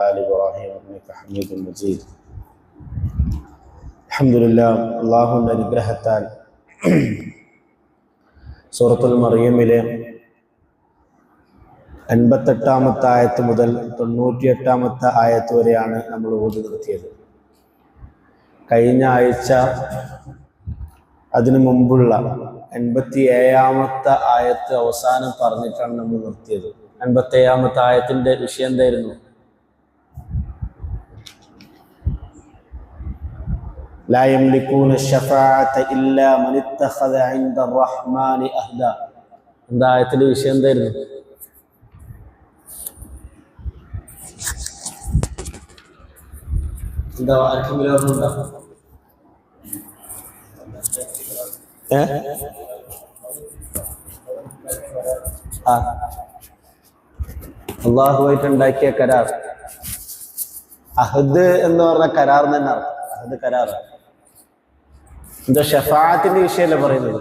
آل إبراهيم إنك حميد مجيد. അൽഹംദുലില്ലാഹ്. അല്ലാഹുവിന്റെ അനുഗ്രഹത്താൽ സൂറത്തുൽ മറിയമിലെ 88-ാമത്തെ ആയത്ത് മുതൽ 98-ാമത്തെ ആയത്ത് വരെയാണ് നമ്മൾ ഓതി നിർത്തിയത്. കഴിഞ്ഞ ആഴ്ച അതിനു മുമ്പുള്ള 87-ാമത്തെ ആയത്ത് അവസാനം പറഞ്ഞിട്ടാണ് നമ്മൾ നിർത്തിയത്. 87-ാമത്തെ ആയത്തിന്റെ വിഷയം എന്തായിരുന്നു? لا يملكون الشفاعة إلا من اتخذ عند الرحمن أهدا. എന്താ ആയത്തിലെ വിഷയം എന്തായിരുന്നു? എന്താ ആർക്കെങ്കിലും ഓർമ്മയുണ്ടോ? അള്ളാഹുവായിട്ട് ഉണ്ടാക്കിയ കരാർ. അഹദ് എന്ന് പറഞ്ഞ കരാർ തന്നെ അർത്ഥം. അഹദ് കരാർ. എന്താ ഷഫാഅത്തിന്റെ വിഷയമല്ലേ പറയുന്നത്?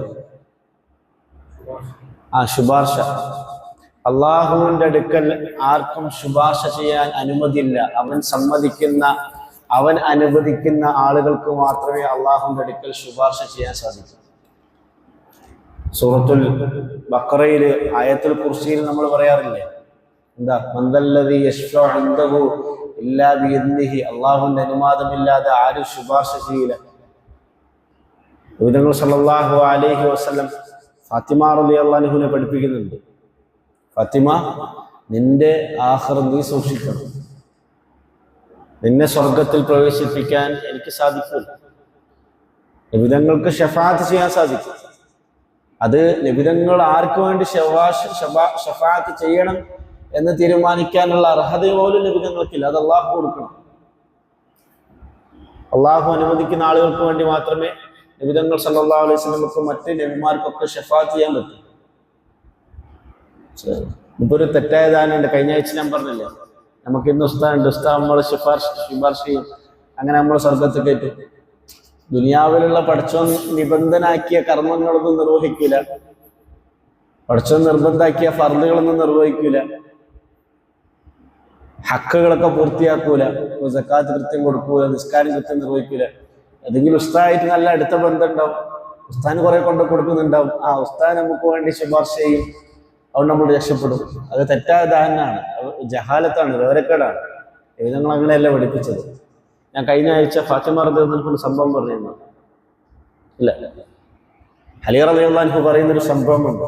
ശുപാർശ. അള്ളാഹുവിന്റെ അടുക്കൽ ആർക്കും ശുപാർശ ചെയ്യാൻ അനുമതിയില്ല. അവൻ അനുവദിക്കുന്ന ആളുകൾക്ക് മാത്രമേ അള്ളാഹുവിന്റെ അടുക്കൽ ശുപാർശ ചെയ്യാൻ സാധിക്കൂ. സൂറത്തുൽ ബഖറയില് ആയത്തുൽ കുർസിയിൽ നമ്മൾ പറയാറില്ലേ, എന്താ മന്ദല്ലദീ യശ്ഫഉ ഇൻദഹു ഇല്ലാ ബിഇദ്നിഹി, അള്ളാഹുവിന്റെ അനുവാദമില്ലാതെ ആരും ശുപാർശ ചെയ്യില്ല. നബി സല്ലല്ലാഹു അലൈഹി വസല്ലം ഫാത്തിമ റളിയല്ലാഹു അൻഹയെ പഠിപ്പിക്കുന്നുണ്ട്, ഫാത്തിമ, നിന്റെ ആഖിറ നീ സൂക്ഷിക്കണം. നിന്നെ സ്വർഗത്തിൽ പ്രവേശിപ്പിക്കാൻ എനിക്ക് സാധിക്കും. നബിതങ്ങൾക്ക് ശഫാഅത്ത് ചെയ്യാൻ സാധിക്കും. അത് നബിതങ്ങൾ ആർക്ക് വേണ്ടി ശഫാഅത്ത് ചെയ്യണം എന്ന് തീരുമാനിക്കാനുള്ള അർഹത പോലും നബിതങ്ങൾക്കില്ല. അത് അള്ളാഹു കൊടുക്കണം. അള്ളാഹു അനുവദിക്കുന്ന ആളുകൾക്ക് വേണ്ടി മാത്രമേ നബിതങ്ങൾ സല്ലല്ലാഹു അലൈഹി വസല്ലമക്കും മറ്റ് നബിമാർക്കൊക്കെ ശഫാഅത്ത് ചെയ്യാൻ പറ്റും. ഇപ്പൊ ഒരു തെറ്റായ ധാരണയുണ്ട്. കഴിഞ്ഞ ആഴ്ച ഞാൻ പറഞ്ഞില്ലേ, നമുക്ക് ഇന്ന് ഉസ്താദുണ്ട്, ഉസ്താദ് നമ്മൾ ശുപാർശ ചെയ്യും, അങ്ങനെ നമ്മൾ സ്വർഗത്ത് കയറ്റും. ദുനിയാവിലുള്ള പടച്ചോൻ നിബന്ധനാക്കിയ കർമ്മങ്ങളൊന്നും നിർവഹിക്കൂല. പടച്ചോൻ നിർബന്ധാക്കിയ ഫർളുകളൊന്നും നിർവഹിക്കൂല. ഹക്കുകളൊക്കെ പൂർത്തിയാക്കൂല. സക്കാത്ത് കൃത്യം കൊടുക്കൂല, നിസ്കാരം കൃത്യം നിർവഹിക്കൂല. ഏതെങ്കിലും ഉസ്താദായിട്ട് നല്ല അടുത്ത ബന്ധം ഉണ്ടാവും, ഉസ്താദിന് കുറെ കൊണ്ട് കൊടുക്കുന്നുണ്ടാവും. ഉസ്താദ് നമുക്ക് വേണ്ടി ശുപാർശ ചെയ്യും, അതുകൊണ്ട് നമ്മൾ രക്ഷപ്പെടും. അത് തെറ്റായ ധാരണയാണ്, ജഹാലത്താണ്, വിവരക്കേടാണ്. ഞങ്ങൾ അങ്ങനെയല്ല പഠിപ്പിച്ചത്. ഞാൻ കഴിഞ്ഞ ആഴ്ച ഫാത്തിമ റളിയല്ലാഹു അൻഹ സംഭവം പറഞ്ഞിരുന്നു. ഇല്ല, അലി റളിയല്ലാഹു അൻഹു പറയുന്നൊരു സംഭവമുണ്ട്.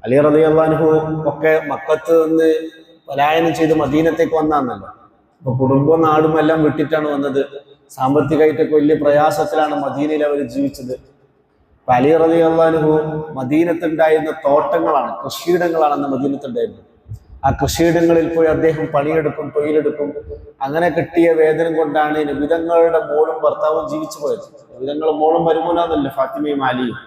അലി റളിയല്ലാഹു അൻഹു ഒക്കെ മക്കത്ത് നിന്ന് പലായനം ചെയ്ത് മദീനത്തേക്ക് വന്നാന്നല്ലോ. അപ്പൊ കുടുംബവും നാടും എല്ലാം വിട്ടിട്ടാണ് വന്നത്. സാമ്പത്തികമായിട്ടൊക്കെ വലിയ പ്രയാസത്തിലാണ് മദീനയിൽ അവർ ജീവിച്ചത്. അലി റളിയല്ലാഹു അൻഹു മദീനത്തുണ്ടായിരുന്ന തോട്ടങ്ങളാണ്, കൃഷിയിടങ്ങളാണ് അന്ന് മദീനത്തുണ്ടായിരുന്നത്. ആ കൃഷിയിടങ്ങളിൽ പോയി അദ്ദേഹം പണിയെടുക്കും, തൊഴിലെടുക്കും. അങ്ങനെ കിട്ടിയ വേതനം കൊണ്ടാണ് നബിതങ്ങളുടെ മോളും ഭർത്താവും ജീവിച്ചു പോയത്. നബിതങ്ങളുടെ മോളും മരുമോനാന്നല്ലേ ഫാത്തിമയും അലിയും.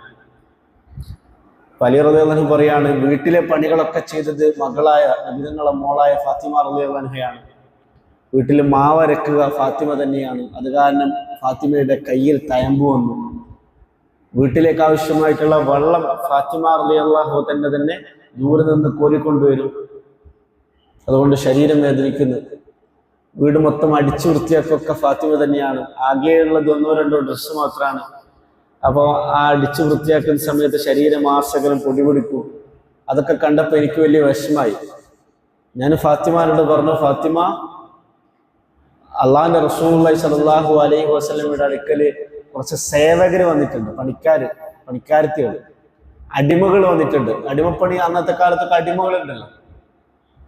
അലി റളിയല്ലാഹു അൻഹു പറയാണ്, വീട്ടിലെ പണികളൊക്കെ ചെയ്തത് മകളായ നബിതങ്ങളുടെ മോളായ ഫാത്തിമ റളിയല്ലാഹു അൻഹയാണ്. വീട്ടിൽ മാവരക്കുക ഫാത്തിമ തന്നെയാണ്. അത് കാരണം ഫാത്തിമയുടെ കയ്യിൽ തയമ്പ് വന്നു. വീട്ടിലേക്ക് ആവശ്യമായിട്ടുള്ള വെള്ളം ഫാത്തിമ റളിയല്ലാഹു തന്നെ ദൂരെ നിന്ന് കോരിക്കൊണ്ടുവരും. അതുകൊണ്ട് ശരീരം വേദനിക്കുന്നു. വീട് മൊത്തം അടിച്ചു വൃത്തിയാക്കൊക്കെ ഫാത്തിമ തന്നെയാണ്. ആകെയുള്ളത് 1-2 ഡ്രസ്സ് മാത്രമാണ്. അപ്പോൾ ആ അടിച്ചു വൃത്തിയാക്കുന്ന സമയത്ത് ശരീരമാസകലം പൊടിപിടിക്കും. അതൊക്കെ കണ്ടപ്പോൾ എനിക്ക് വലിയ വിഷമായി. ഞാൻ ഫാത്തിമാനോട് പറഞ്ഞു, ഫാത്തിമ, അള്ളാഹിന്റെ റസൂലുള്ളാഹി സ്വല്ലല്ലാഹു അലൈഹി വസല്ലമയുടെ അടുക്കൽ കുറച്ച് സേവകർ വന്നിട്ടുണ്ട്, പണിക്കാരത്തികൾ, അടിമകൾ വന്നിട്ടുണ്ട്. അടിമപ്പണി അന്നത്തെ കാലത്തൊക്കെ അടിമകളുണ്ടല്ലോ.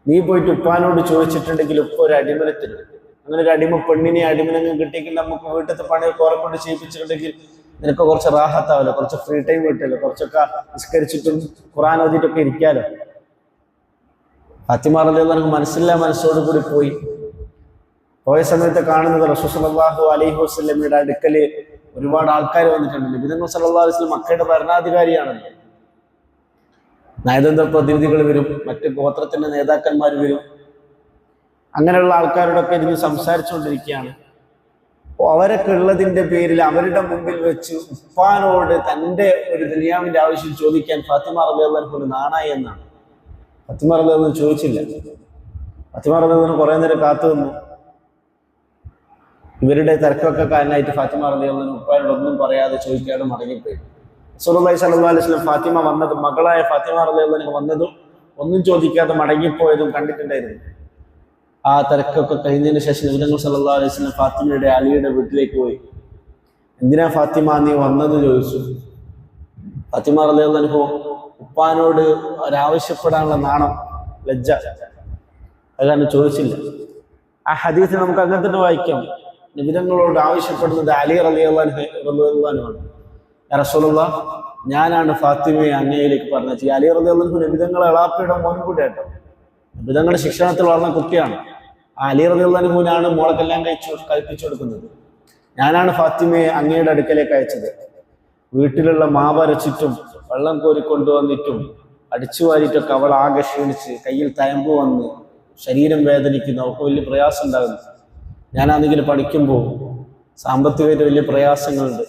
നീ പോയിട്ട് ഉപ്പാനോട് ചോദിച്ചിട്ടുണ്ടെങ്കിൽ ഉപ്പ ഒരു അടിമനത്തില്ല. അങ്ങനെ ഒരു അടിമ പെണ്ണിനെ അടിമനങ്ങ് കിട്ടിയെങ്കിൽ നമുക്ക് വീട്ടിലത്തെ പണിയൊക്കെ ഓർക്കൊണ്ട് ചെയ്യിപ്പിച്ചിട്ടുണ്ടെങ്കിൽ നിനക്ക് കുറച്ച് റാഹത്താവല്ലോ, കുറച്ച് ഫ്രീ ടൈം കിട്ടുമല്ലോ, കുറച്ചൊക്കെ നിസ്കരിച്ചിട്ടും ഖുർആൻ ഓതിയിട്ടൊക്കെ ഇരിക്കാലോ. ഫാത്തിമ റളിയല്ലാഹു അൻഹ മനസ്സോടു കൂടി പോയ സമയത്ത് കാണുന്നത് റസൂൽ സല്ലല്ലാഹു അലൈഹി വസല്ലമയുടെ അടുക്കൽ ഒരുപാട് ആൾക്കാർ വന്നിട്ടുണ്ട്. നബി സല്ലല്ലാഹു അലൈഹി വസല്ലം മക്കയുടെ ഭരണാധികാരിയാണല്ലോ. നയതന്ത്ര പ്രതിനിധികൾ വരും, മറ്റ് ഗോത്രത്തിന്റെ നേതാക്കന്മാർ വരും. അങ്ങനെയുള്ള ആൾക്കാരോടൊക്കെ ഇതിന് സംസാരിച്ചുകൊണ്ടിരിക്കുകയാണ്. അവരൊക്കെ ഉള്ളതിന്റെ പേരിൽ അവരുടെ മുമ്പിൽ വെച്ച് ഉപ്പാനോട് തന്റെ ഒരു ദുനിയാവിന്റെ ആവശ്യം ചോദിക്കാൻ ഫാത്തിമ റളിയല്ലാഹു അൻഹ നാണായി എന്നാണ്. ഫാത്തിമ റളിയല്ലാഹു അൻഹ ചോദിച്ചില്ല. ഫാത്തിമ റളിയല്ലാഹു കുറെ നേരം കാത്തു നിന്നു. ഇവരുടെ തിരക്കൊക്കെ കാരണമായിട്ട് ഫാത്തിമ റളിയല്ലാഹു ഉപ്പായോട് ഒന്നും പറയാതെ ചോദിക്കാതെ മടങ്ങിപ്പോയി. റസൂലുള്ളാഹി സ്വല്ലല്ലാഹു അലൈഹി വസല്ലം ഫാത്തിമ വന്നതും, മകളായ ഫാത്തിമ റളിയല്ലാഹു വന്നതും ഒന്നും ചോദിക്കാതെ മടങ്ങിപ്പോയതും കണ്ടിട്ടുണ്ടായിരുന്നു. ആ തിരക്കൊക്കെ കഴിഞ്ഞതിന് ശേഷം നബി സല്ലല്ലാഹു അലൈഹി വസല്ലം ഫാത്തിമയുടെ അലിയുടെ വീട്ടിലേക്ക് പോയി. എന്തിനാ ഫാത്തിമ നീ വന്നത് ചോദിച്ചു. ഫാത്തിമ റളിയല്ലാഹു ഉപ്പാനോട് ഒരാവശ്യപ്പെടാനുള്ള നാണം, ലജ്ജ, അത് കാരണം ചോദിച്ചില്ല. ആ ഹദീസ് നമുക്ക് അങ്ങനെ തന്നെ വായിക്കാം. നബിതങ്ങളോട് ആവശ്യപ്പെടുന്നത് അലി റളിയല്ലാഹു ആണ്. യാ റസൂലല്ലാഹ്, ഞാനാണ് ഫാത്തിമയെ അങ്ങയിലേക്ക് പറഞ്ഞത്. അലി റളിയല്ലാഹു നബിതങ്ങളെ എളാപ്പയുടെ മോനും കൂടി ആട്ടോ, നബിതങ്ങളുടെ ശിക്ഷണത്തിൽ വളർന്ന കുട്ടിയാണ്. ആ അലി റളിയല്ലാഹുവിനാണ് മോളെ കല്യാണം കഴിപ്പിച്ചു കൊടുക്കുന്നത്. ഞാനാണ് ഫാത്തിമയെ അങ്ങയുടെ അടുക്കലേക്ക് അയച്ചത്. വീട്ടിലുള്ള മാവരച്ചിട്ടും വെള്ളം കോരിക്കൊണ്ടുവന്നിട്ടും അടിച്ചു വാരിയിട്ടൊക്കെ അവൾ ആകെ ക്ഷീണിച്ച് കയ്യിൽ തയമ്പ് വന്ന് ശരീരം വേദനിക്കുന്നു, അവൾക്ക് വലിയ പ്രയാസം ഉണ്ടാകുന്നു. ഞാനാണെങ്കിൽ പഠിക്കുമ്പോൾ സാമ്പത്തികമായിട്ട് വലിയ പ്രയാസങ്ങളുണ്ട്.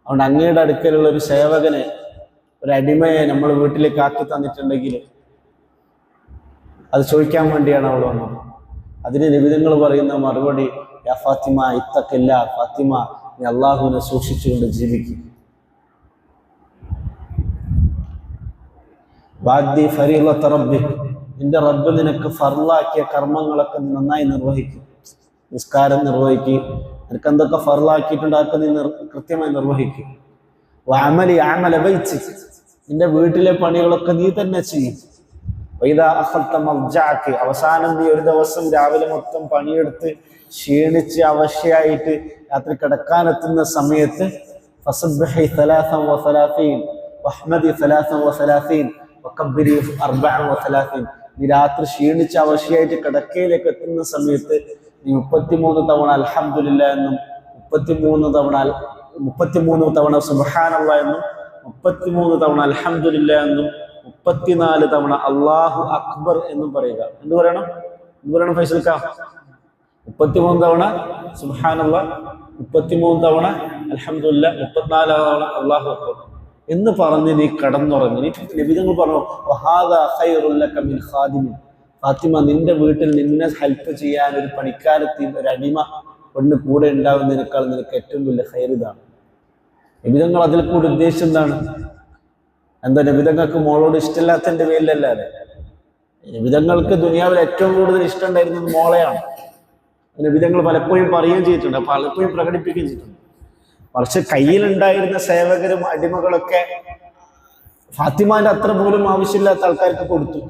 അതുകൊണ്ട് അങ്ങയുടെ അടുക്കലുള്ള ഒരു സേവകനെ, ഒരു അടിമയെ നമ്മൾ വീട്ടിലേക്ക് ആക്കി തന്നിട്ടുണ്ടെങ്കിൽ അത് ചോദിക്കാൻ വേണ്ടിയാണ് അവൾ വന്നത്. അതിന് നിബിധങ്ങൾ പറയുന്ന മറുപടി, യാ ഫാത്തിമ ഇത്തഖില്ല, ഫാത്തിമ നീ അള്ളാഹുവിനെ സൂക്ഷിച്ചുകൊണ്ട് ജീവിക്കും. വാദ്ദി ഫരീളത റബ്ബിക്, നിന്റെ റബ്ബ് നിനക്ക് ഫർളാക്കിയ കർമ്മങ്ങളൊക്കെ നന്നായി നിർവഹിക്കും. നിസ്കാരം നിർവഹിക്കും, നിനക്ക് എന്തൊക്കെ ഫർളാക്കിയിട്ടുണ്ട് അതൊക്കെ നീ കൃത്യമായി നിർവഹിക്കും. വഅമലി അമല ബൈതിക്, നിന്റെ വീട്ടിലെ പണികളൊക്കെ നീ തന്നെ ചെയ്യും. വഇദാ അഖൽത മർജഅക, അവസാനം നീ ഒരു ദിവസം രാവിലെ മൊത്തം പണിയെടുത്ത് ക്ഷീണിച്ച് അവശയായിട്ട് രാത്രി കിടക്കാനെത്തുന്ന സമയത്ത് ഫസബ്ബിഹി 33 വഹ്മദി 33 വകബ്ബിരി 34, നീ രാത്രി ക്ഷീണിച്ച് അവശയായിട്ട് കിടക്കയിലേക്ക് എത്തുന്ന സമയത്ത് നീ 33 തവണ അൽഹംദുലില്ലാ എന്നും 33 തവണ സുബ്ഹാനല്ലാഹ് എന്നും 33 തവണ അൽഹംദുലില്ലാ എന്നും 34 തവണ അല്ലാഹു അക്ബർ എന്നും പറയുക. എന്ത് പറയണം ഫൈസൽക്ക? 33 തവണ സുബ്ഹാനല്ലാഹ്, 33 തവണ അൽഹംദുലില്ലാ, 34 തവണ അല്ലാഹു അക്ബർ എന്ന് പറഞ്ഞ് നീ കടന്നുറങ്ങി. നബിതങ്ങൾ പറഞ്ഞു, വഹാദാ ഖൈറുൽ ലക മിൻ ഖാദിമിൻ, ഫാത്തിമ നിന്റെ വീട്ടിൽ നിന്നെ ഹെൽപ്പ് ചെയ്യാൻ ഒരു പണിക്കാരത്തി, ഒരു അടിമ പെണ്ണ് കൂടെ ഉണ്ടാവുന്നതിനേക്കാൾ നിനക്ക് ഏറ്റവും വലിയ ഖൈറിതാണ്. നബിതങ്ങൾ അതിൽ കൂടി ഉദ്ദേശിച്ചത് എന്താണ്? എന്താ, നബിതങ്ങൾക്ക് മോളോട് ഇഷ്ടമില്ലാത്തതിന്റെ പേരിലല്ലാതെ. നബിതങ്ങൾക്ക് ദുനിയാവിൽ ഏറ്റവും കൂടുതൽ ഇഷ്ടം ഉണ്ടായിരുന്നത് മോളെയാണ്. നബിതങ്ങൾ പലപ്പോഴും പറയുകയും ചെയ്തിട്ടുണ്ട്, പലപ്പോഴും പ്രകടിപ്പിക്കുകയും ചെയ്തിട്ടുണ്ട്. പക്ഷെ കയ്യിലുണ്ടായിരുന്ന സേവകരും അടിമകളൊക്കെ ഫാത്തിമാന്റെ അത്ര പോലും ആവശ്യമില്ലാത്ത ആൾക്കാർക്ക് കൊടുത്തു.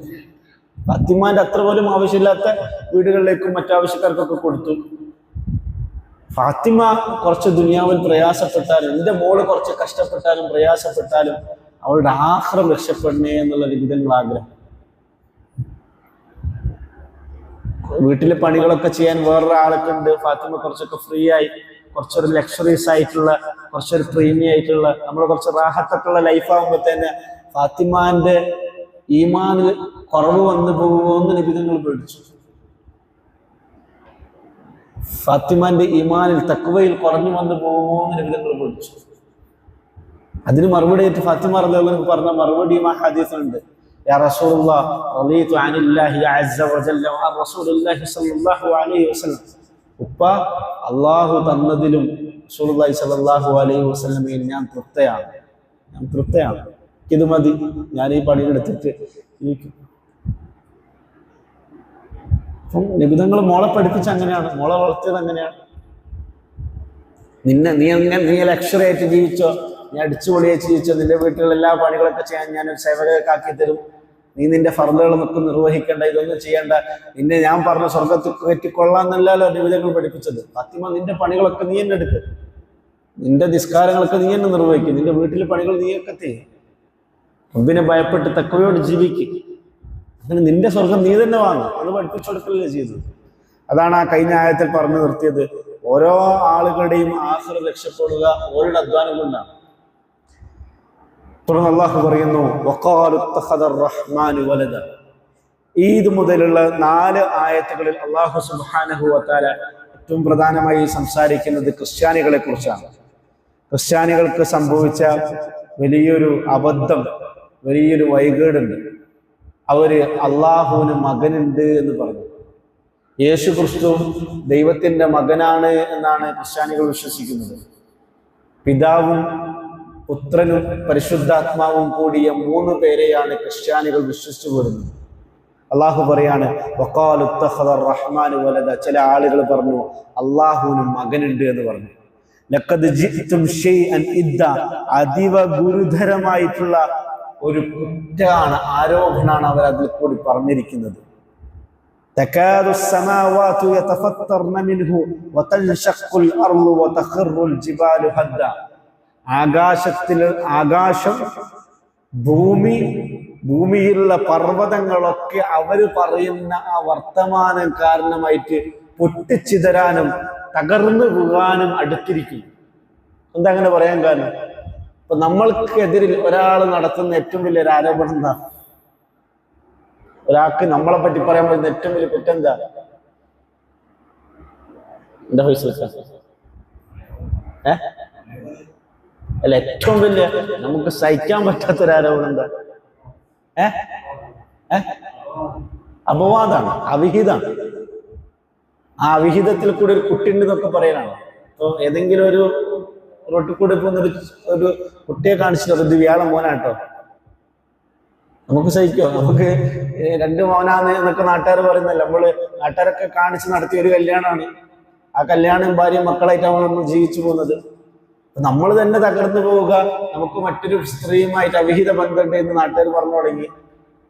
ഫാത്തിമാന്റെ അത്ര പോലും ആവശ്യമില്ലാത്ത വീടുകളിലേക്കും മറ്റാവശ്യക്കാർക്കൊക്കെ കൊടുത്തു. ഫാത്തിമ കുറച്ച് ദുനിയാവിൽ പ്രയാസപ്പെട്ടാലും, എന്റെ മോള് കുറച്ച് കഷ്ടപ്പെട്ടാലും പ്രയാസപ്പെട്ടാലും അവളുടെ ആഖിറം രക്ഷപ്പെടണേ എന്നുള്ള വിധങ്ങൾ ആഗ്രഹം. വീട്ടിലെ പണികളൊക്കെ ചെയ്യാൻ വേറൊരാളൊക്കെ ഉണ്ട്. ഫാത്തിമ കുറച്ചൊക്കെ ഫ്രീ ആയി, കുറച്ചൊരു ലക്ഷറീസ് ആയിട്ടുള്ള, കുറച്ചൊരു പ്രീമിയം ആയിട്ടുള്ള, നമ്മൾ കുറച്ച് റാഹത്തൊക്കെ ഉള്ള ലൈഫ് ആകുമ്പോൾ തന്നെ ഫാത്തിമാന്റെ ഈമാനിൽ കുറവ് വന്നു പോകുമെന്ന് നിബിധങ്ങൾ പേടിച്ചു. ഫാത്തിമാന്റെ ഈമാനിൽ തഖ്വയിൽ കുറഞ്ഞു വന്നു പോകുമോ എന്ന് നിബിധങ്ങൾ പേടിച്ചു. അതിന് മറുപടിയായിട്ട് ഫാത്തിമ റളിയല്ലാഹു അൻഹ പറഞ്ഞ മറുപടിയും ആ ഹദീസിലുണ്ട്. യാ റസൂലുള്ളാഹ് റളീതു അനില്ലാഹി അസ്സ വജല്ല വ റസൂലുള്ളാഹി സ്വല്ലല്ലാഹു അലൈഹി വസല്ലം, ഉപ്പ അള്ളാഹു തന്നതിലും റസൂലുള്ളാഹി സ്വല്ലല്ലാഹു അലൈഹി വസല്ലമയിൽ ഞാൻ തൃപ്തയാണ്. ഇത് മതി, ഞാൻ ഈ പണിയെടുത്തിട്ട് ഇരിക്കും. അപ്പം നിബിധങ്ങൾ മോളെ പഠിപ്പിച്ച അങ്ങനെയാണ്, മോളെ വളർത്തിയത് അങ്ങനെയാണ്. നീ ലക്ഷറി ആയിട്ട് ജീവിച്ചോ, നീ അടിച്ചുപൊളിയായി ജീവിച്ചോ, നിന്റെ വീട്ടിലുള്ള എല്ലാ പണികളൊക്കെ ചെയ്യാൻ ഞാനൊരു സേവകയൊക്കെ ആക്കി തരും, നീ നിന്റെ ഫർളുകളൊക്കെ നിർവഹിക്കേണ്ട, ഇതൊന്നും ചെയ്യേണ്ട, നിന്നെ ഞാൻ പറഞ്ഞ സ്വർഗത്തിൽ കയറ്റിക്കൊള്ളാന്നല്ലല്ലോ നിബിധങ്ങൾ പഠിപ്പിച്ചത്. ഫാത്തിമ നിന്റെ പണികളൊക്കെ നീ തന്നെ എടുക്കുക, നിന്റെ നിസ്കാരങ്ങളൊക്കെ നീ തന്നെ നിർവഹിക്കും, നിന്റെ വീട്ടിലെ പണികൾ നീയൊക്കെ ചെയ്യും, റബ്ബിനെ ഭയപ്പെട്ട് തഖ്വയോട് ജീവിക്കും, അങ്ങനെ നിന്റെ സ്വർഗം നീ തന്നെ വാങ്ങും. അത് പഠിപ്പിച്ചു കൊടുക്കലല്ലേ ചെയ്തത്. അതാണ് ആ കഴിഞ്ഞ ആയത്തിൽ പറഞ്ഞു നിർത്തിയത്. ഓരോ ആളുകളുടെയും ആഖിറ രക്ഷപ്പെടുക ഓരുടെ അധ്വാനം കൊണ്ടാണ്. തുടർന്ന് അല്ലാഹു പറയുന്നു, വഖാലു ഇത്തഖദർ റഹ്മാനു വലദ. ഈദ് മുതലുള്ള 4 ആയത്തുകളിൽ അല്ലാഹു സുബ്ഹാനഹു വ തആല ഏറ്റവും പ്രധാനമായി സംസാരിക്കുന്നത് ക്രിസ്ത്യാനികളെ കുറിച്ചാണ്. ക്രിസ്ത്യാനികൾക്ക് സംഭവിച്ച വലിയൊരു അബദ്ധം, വലിയൊരു വൈകേടുണ്ട്. അവര് അള്ളാഹുവിന് മകനുണ്ട് എന്ന് പറഞ്ഞു. യേശു ക്രിസ്തു ദൈവത്തിന്റെ മകനാണ് എന്നാണ് ക്രിസ്ത്യാനികൾ വിശ്വസിക്കുന്നത്. പിതാവും പുത്രനും പരിശുദ്ധാത്മാവും കൂടിയ 3 പേരെയാണ് ക്രിസ്ത്യാനികൾ വിശ്വസിച്ചു പോരുന്നത്. അള്ളാഹു പറയാണ് വഖാലു ഇത്തഖദ റഹ്മാനു വലദ. ചില ആളുകൾ പറഞ്ഞു അള്ളാഹുവിന് മകനുണ്ട് എന്ന് പറഞ്ഞു. ലഖദ് ജിഅ്തും ശൈഅൻ ഇദ്ദ. അതീവ ഗുരുതരമായിട്ടുള്ള ഒരു കുറ്റമാണ്, ആരോപണമാണ് അവർ അതിൽ കൂടി പറഞ്ഞിരിക്കുന്നത്. തകാദു സ്സമാവാതു യതഫത്തർന മിൻഹു വതൻശഖുൽ അർളു വതഖറുൽ ജിബാലു ഹദ്ദ. ആകാശം, ഭൂമിയിലുള്ള പർവ്വതങ്ങളൊക്കെ അവര് പറയുന്ന ആ വർത്തമാനം കാരണമായിട്ട് പൊട്ടിച്ചിതരാനും തകർന്നു വീഴാനും അടുത്തിരിക്കും. എന്താ അങ്ങനെ പറയാൻ കാരണം? ഇപ്പൊ നമ്മൾക്കെതിരിൽ ഒരാൾ നടത്തുന്ന ഏറ്റവും വലിയൊരു ആരോപണം എന്താ? ഒരാൾക്ക് നമ്മളെ പറ്റി പറയാൻ പറ്റുന്ന ഏറ്റവും വലിയ കുറ്റം എന്താ? എന്താ അല്ല, ഏറ്റവും വലിയ നമുക്ക് സഹിക്കാൻ പറ്റാത്തൊരാരോപണം എന്താ? അപവാദാണ്, അവിഹിതമാണ്. ആ അവിഹിതത്തിൽ കൂടി ഒരു കുട്ടി ഉണ്ടെന്നൊക്കെ പറയാനാണ്. ഇപ്പൊ ഏതെങ്കിലും ഒരു റോട്ടിൽ കൂടി പോകുന്ന ഒരു കുട്ടിയെ കാണിച്ചിട്ട് ഇത് വ്യാഴം മോനാട്ടോ, നമുക്ക് സഹിക്കോ? നമുക്ക് 2 മോനാന്ന് എന്നൊക്കെ നാട്ടുകാർ പറയുന്നല്ല. നാട്ടുകാരൊക്കെ കാണിച്ച് നടത്തിയ ഒരു കല്യാണമാണ്. ആ കല്യാണം ഭാര്യയും മക്കളായിട്ടാണ് നമ്മൾ ജീവിച്ചു പോകുന്നത്. നമ്മൾ തന്നെ തകർന്നു പോവുക, നമുക്ക് മറ്റൊരു സ്ത്രീയുമായിട്ട് അവിഹിത ബന്ധമുണ്ട് എന്ന് നാട്ടുകാർ പറഞ്ഞു തുടങ്ങി,